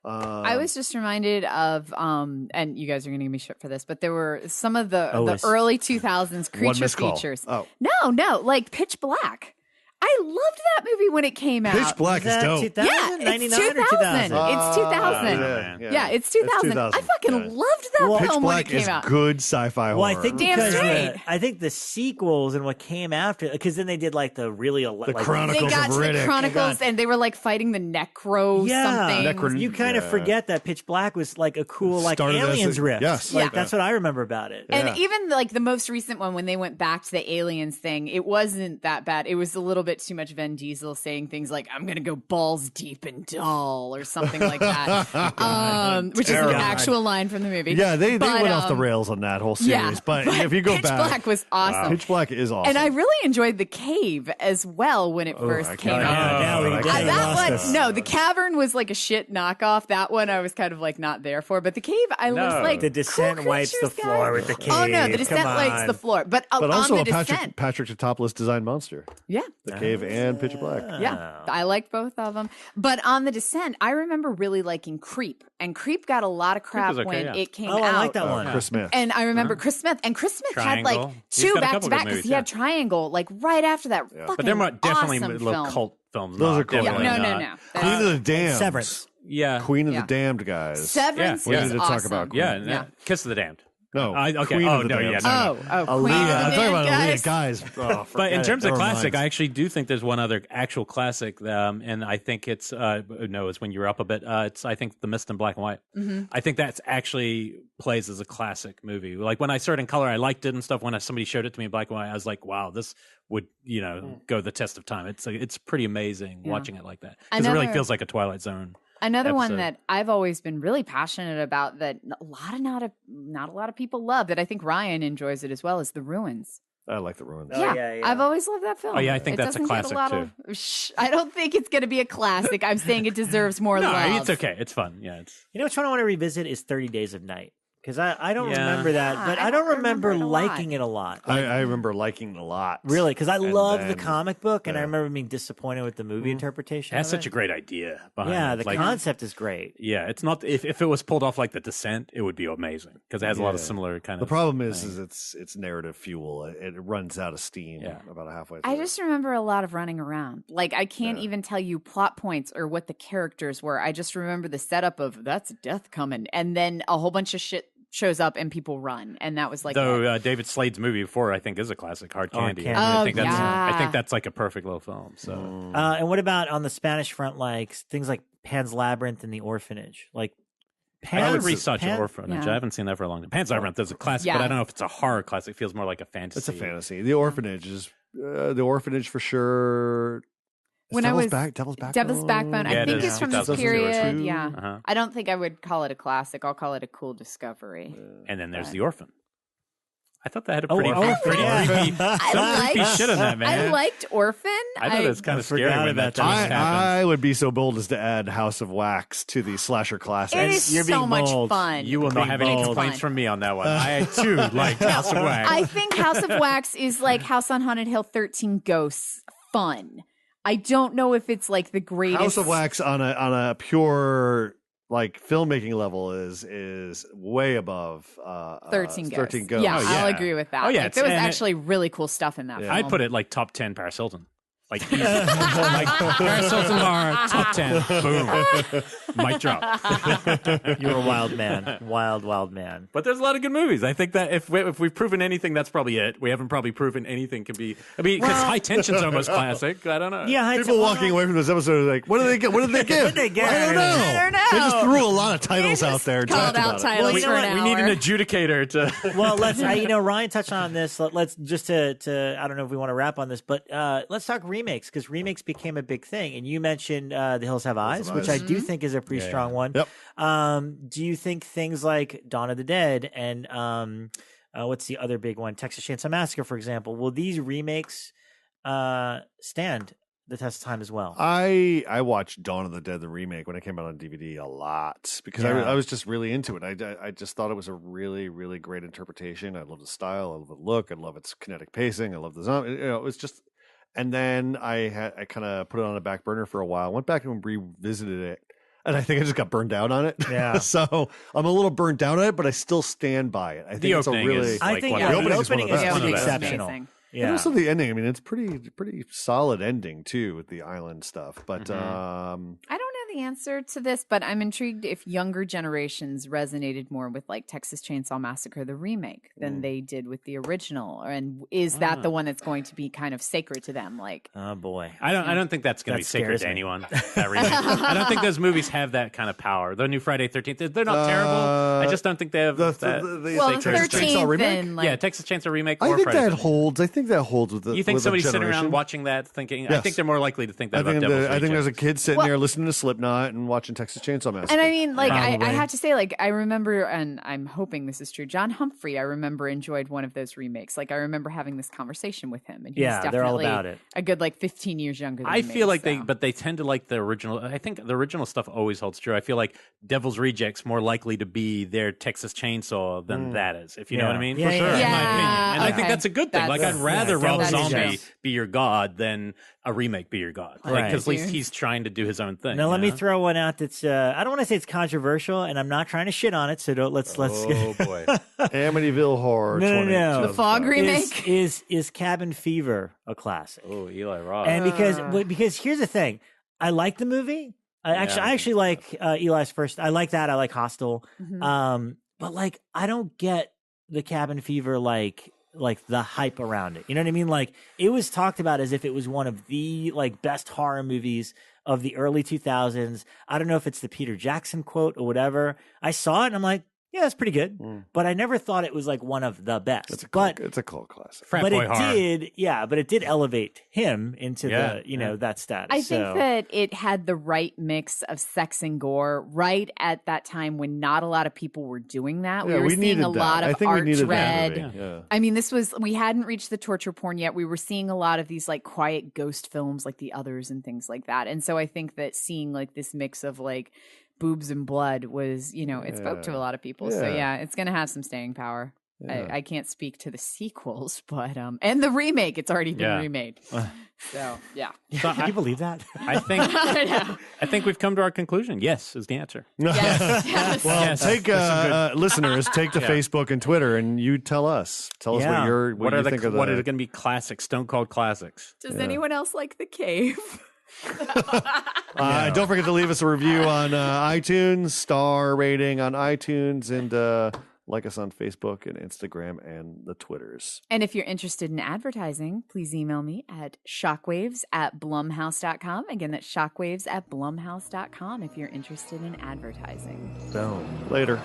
I was just reminded of, and you guys are going to give me shit for this, but there were some of the early 2000s creature features. Oh. No, like Pitch Black. I loved that movie when it came out. Pitch Black is dope. 2000? Yeah, 99 it's 2000. or 2000? It's 2000. Yeah, it's 2000. I fucking loved that Pitch film when it Black came out. is good sci-fi horror. Well, I think Damn because straight. I think the sequels and what came after, because then they did like the really the Chronicles they got of to Riddick. the Chronicles, and they were like fighting the Necro something. You kind of forget that Pitch Black was like a cool like Aliens riff. Yes. Like that's what I remember about it. And even like the most recent one, when they went back to the Aliens thing, it wasn't that bad. It was a little bit bit too much Vin Diesel saying things like, I'm going to go balls deep and dull or something like that, which is an actual line from the movie. Yeah, they went off the rails on that whole series. Yeah, but if you go Pitch back. Black was awesome. Pitch Black is awesome. And I really enjoyed The Cave as well when it first came out. The Cavern was like a shit knockoff. That one I was kind of like not there for. But The Cave, I was like, The Descent cool wipes the floor with The Cave. Oh no, The Descent wipes the floor. But also on a The Descent, Patrick Tatopoulos designed monster. Yeah. The Cave and Pitch Black. Yeah, I liked both of them. But on The Descent, I remember really liking Creep. And Creep got a lot of crap when it came out. Oh, I like that one. Chris Smith. And I remember Chris Smith. And Chris Smith Triangle. had like two back-to-back because he had Triangle like right after that. Yeah. But they're definitely awesome little film. cult films. Those are cool. Definitely No. not. Queen of the Damned. Severance. Yeah. Queen of the Damned guys. Severance We is need to awesome. talk about Queen. Yeah. Kiss of the Damned. No. Okay. Queen Oh, of the no, Damned. yeah, no, no. Queen of the I'm talking about Damned Aaliyah guys. Oh, But in terms of never classic, mind. I actually do think there's one other actual classic, and I think it's it's When You're Up a Bit. It's I think The Mist in Black and White. Mm-hmm. I think that's actually plays as a classic movie. Like when I saw it in color, I liked it and stuff. When somebody showed it to me in black and white, I was like, wow, this would go the test of time. It's pretty amazing watching it like that because it really feels like a Twilight Zone. Another one episode. that I've always been really passionate about that not a lot of people love, that I think Ryan enjoys it as well, is The Ruins. I like The Ruins. Yeah. I've always loved that film. Oh, yeah, I think It that's a doesn't get classic, lot too. I don't think it's going to be a classic. I'm saying it deserves more No, love. it's okay. It's fun. Yeah, it's You know which one I want to revisit is 30 Days of Night. Because I don't Yeah. remember that, but I don't remember it a lot. liking it a lot. I remember liking it a lot. Really, because I love the then- comic book, and I yeah. remember being disappointed with the movie interpretation. it has of such it. a great idea behind Yeah, it. the Like, concept is great. yeah, it's not if it was pulled off like The Descent, it would be amazing because it has a lot of similar kind The of. problem is things. it's narrative fuel. It runs out of steam about halfway through. I just remember a lot of running around. Like, I can't even tell you plot points or what the characters were. I just remember the setup of that's death coming, and then a whole bunch of shit shows up and people run, and that was like Though David Slade's movie before, I think, is a classic, Hard Candy. Candy. I Oh, think yeah. that's like a perfect little film. So And what about on the Spanish front, like things like Pan's Labyrinth and The Orphanage? Like I would Pan's research Pan- Orphanage. Yeah. I haven't seen that for a long time. Pan's Labyrinth is a classic, Yeah. but I don't know if it's a horror classic. It feels more like a fantasy. It's a fantasy. The Orphanage is The Orphanage for sure. When Devil's I was Devil's Backbone. Yeah, I it think is. it's from this 2002. period. Yeah, Uh-huh. I don't think I would call it a classic. I'll call it a cool discovery. And then there's The Orphan. I thought that had a Oh, pretty, pretty yeah. creepy, some creepy shit in that, man. I liked Orphan. I thought it was kind of scary forgot when about that that. twist happened. I would be so bold as to add House of Wax to the slasher classics. It is You're so being much bold. fun. You will not have any bold. complaints Fun. from me on that one. I too liked House of Wax. I think House of Wax is like House on Haunted Hill 13 Ghosts fun. I don't know if it's like the greatest. House of Wax on a pure like filmmaking level is way above 13 Ghosts. 13 Ghosts. Yeah, Oh, yeah. I'll agree with that. Oh, yeah, Like, there was and it- actually really cool stuff in that film. I'd put it like top 10 Paris Hilton. Like, easy. Like Paris Hilton bar, top 10. Boom. Mic drop. You're a wild man. Wild man. But there's a lot of good movies. I think that if we've proven anything, that's probably it. We haven't probably proven anything can be. I mean, because High Tension's almost classic. I don't know. Yeah, People walking away from this episode are like, what did they get? What did they give? What did they get? I don't know. I don't know. They just threw a lot of titles out there. and called talked out about it. titles Well, you know for what? an We need an hour. adjudicator to. Well, let's. Ryan touched on this. Let's just to. I don't know if we want to wrap on this, but let's talk remakes because remakes became a big thing. And you mentioned The Hills Have Eyes, which I do think is a pretty strong one. Yep. Do you think things like Dawn of the Dead and what's the other big one, Texas Chainsaw Massacre, for example, will these remakes stand the test of time as well? I watched Dawn of the Dead, the remake, when it came out on DVD a lot because I was just really into it. I just thought it was a really, really great interpretation. I love the style. I love the look. I love its kinetic pacing. I love the zombie. It was just. And then I kind of put it on a back burner for a while. Went back and revisited it, and I think I just got burned out on it. Yeah. So I'm a little burnt out on it, but I still stand by it. I think The it's a opening really. is I like think one yeah, of the opening is one opening of is the best. pretty Yeah, exceptional. amazing. And Yeah. also the ending. I mean, it's pretty solid ending too with the island stuff. But I don't know the answer to this, but I'm intrigued if younger generations resonated more with like Texas Chainsaw Massacre, the remake, than they did with the original. And is that the one that's going to be kind of sacred to them? Like, Oh boy. I don't think that's going to be sacred scares to me. anyone. That remake. I don't think those movies have that kind of power. The new Friday 13th, they're not terrible. I just don't think they have that. well, Texas Chainsaw 13th remake? and like, Yeah, Texas Chainsaw remake. I Or think Friday that 13th. holds. I think that holds with the. You think with somebody's the sitting around generation. watching that thinking? I Yes. think they're more likely to think that I about think, Devil's I think there's a Rejects. kid sitting there listening to Slipknot and watching Texas Chainsaw Massacre. and I mean, like, I Probably. have to say, like, I remember, and I'm hoping this is true, John Humphrey, I remember enjoyed one of those remakes. Like, I remember having this conversation with him, and he was Yeah, definitely they're all about it. a good, like, 15 years younger than I me. feel like so. they tend to like the original. I think the original stuff always holds true. I feel like Devil's Rejects more likely to be their Texas Chainsaw than that is, if you know what I mean. Yeah, For yeah, sure, yeah. in my opinion. And I think okay. that's a good thing. Like, I'd That's- rather yeah, Rob Devil's Zombie Rejects. be your god than a remake be your god. Like, Right. because at least he's trying to do his own thing. Now you let me know? throw one out that's I don't want to say it's controversial, and I'm not trying to shit on it, so don't let's Oh boy. Amityville Horror. No, 20, no. The Fog remake? is Cabin Fever a classic? Oh, Eli Roth. And because here's the thing, I like the movie. I actually like Eli's first. I like that. I like Hostel. But like I don't get the Cabin Fever like the hype around it. You know what I mean? Like it was talked about as if it was one of the like best horror movies of the early 2000s. I don't know if it's the Peter Jackson quote or whatever. I saw it and I'm like, yeah, it's pretty good. But I never thought it was like one of the best. It's a but cult, it's a cult classic. Frat but boy it horror. did elevate him into that status. I think that it had the right mix of sex and gore right at that time when not a lot of people were doing that. Yeah, We were we seeing needed a that. lot I of think we art needed that dread. movie. Yeah. I mean, we hadn't reached the torture porn yet. We were seeing a lot of these like quiet ghost films like The Others and things like that. And so I think that seeing like this mix of like boobs and blood was, it spoke to a lot of people. So yeah, it's going to have some staying power. Yeah. I can't speak to the sequels, but and the remake, it's already been remade. So yeah. So Can you believe that? I think I know. I think we've come to our conclusion. Yes is the answer. Yes. Well, Yes. take listeners, take to Facebook and Twitter, and you tell us what Yeah. what you think of what are the. going to be classics? Stone Cold classics. Does anyone else like The Cave? Don't forget to leave us a review on iTunes, star rating on iTunes, and like us on Facebook and Instagram and the Twitters. And if you're interested in advertising, please email me at shockwaves@blumhouse.com. Again, that's shockwaves@blumhouse.com if you're interested in advertising. Boom. Later.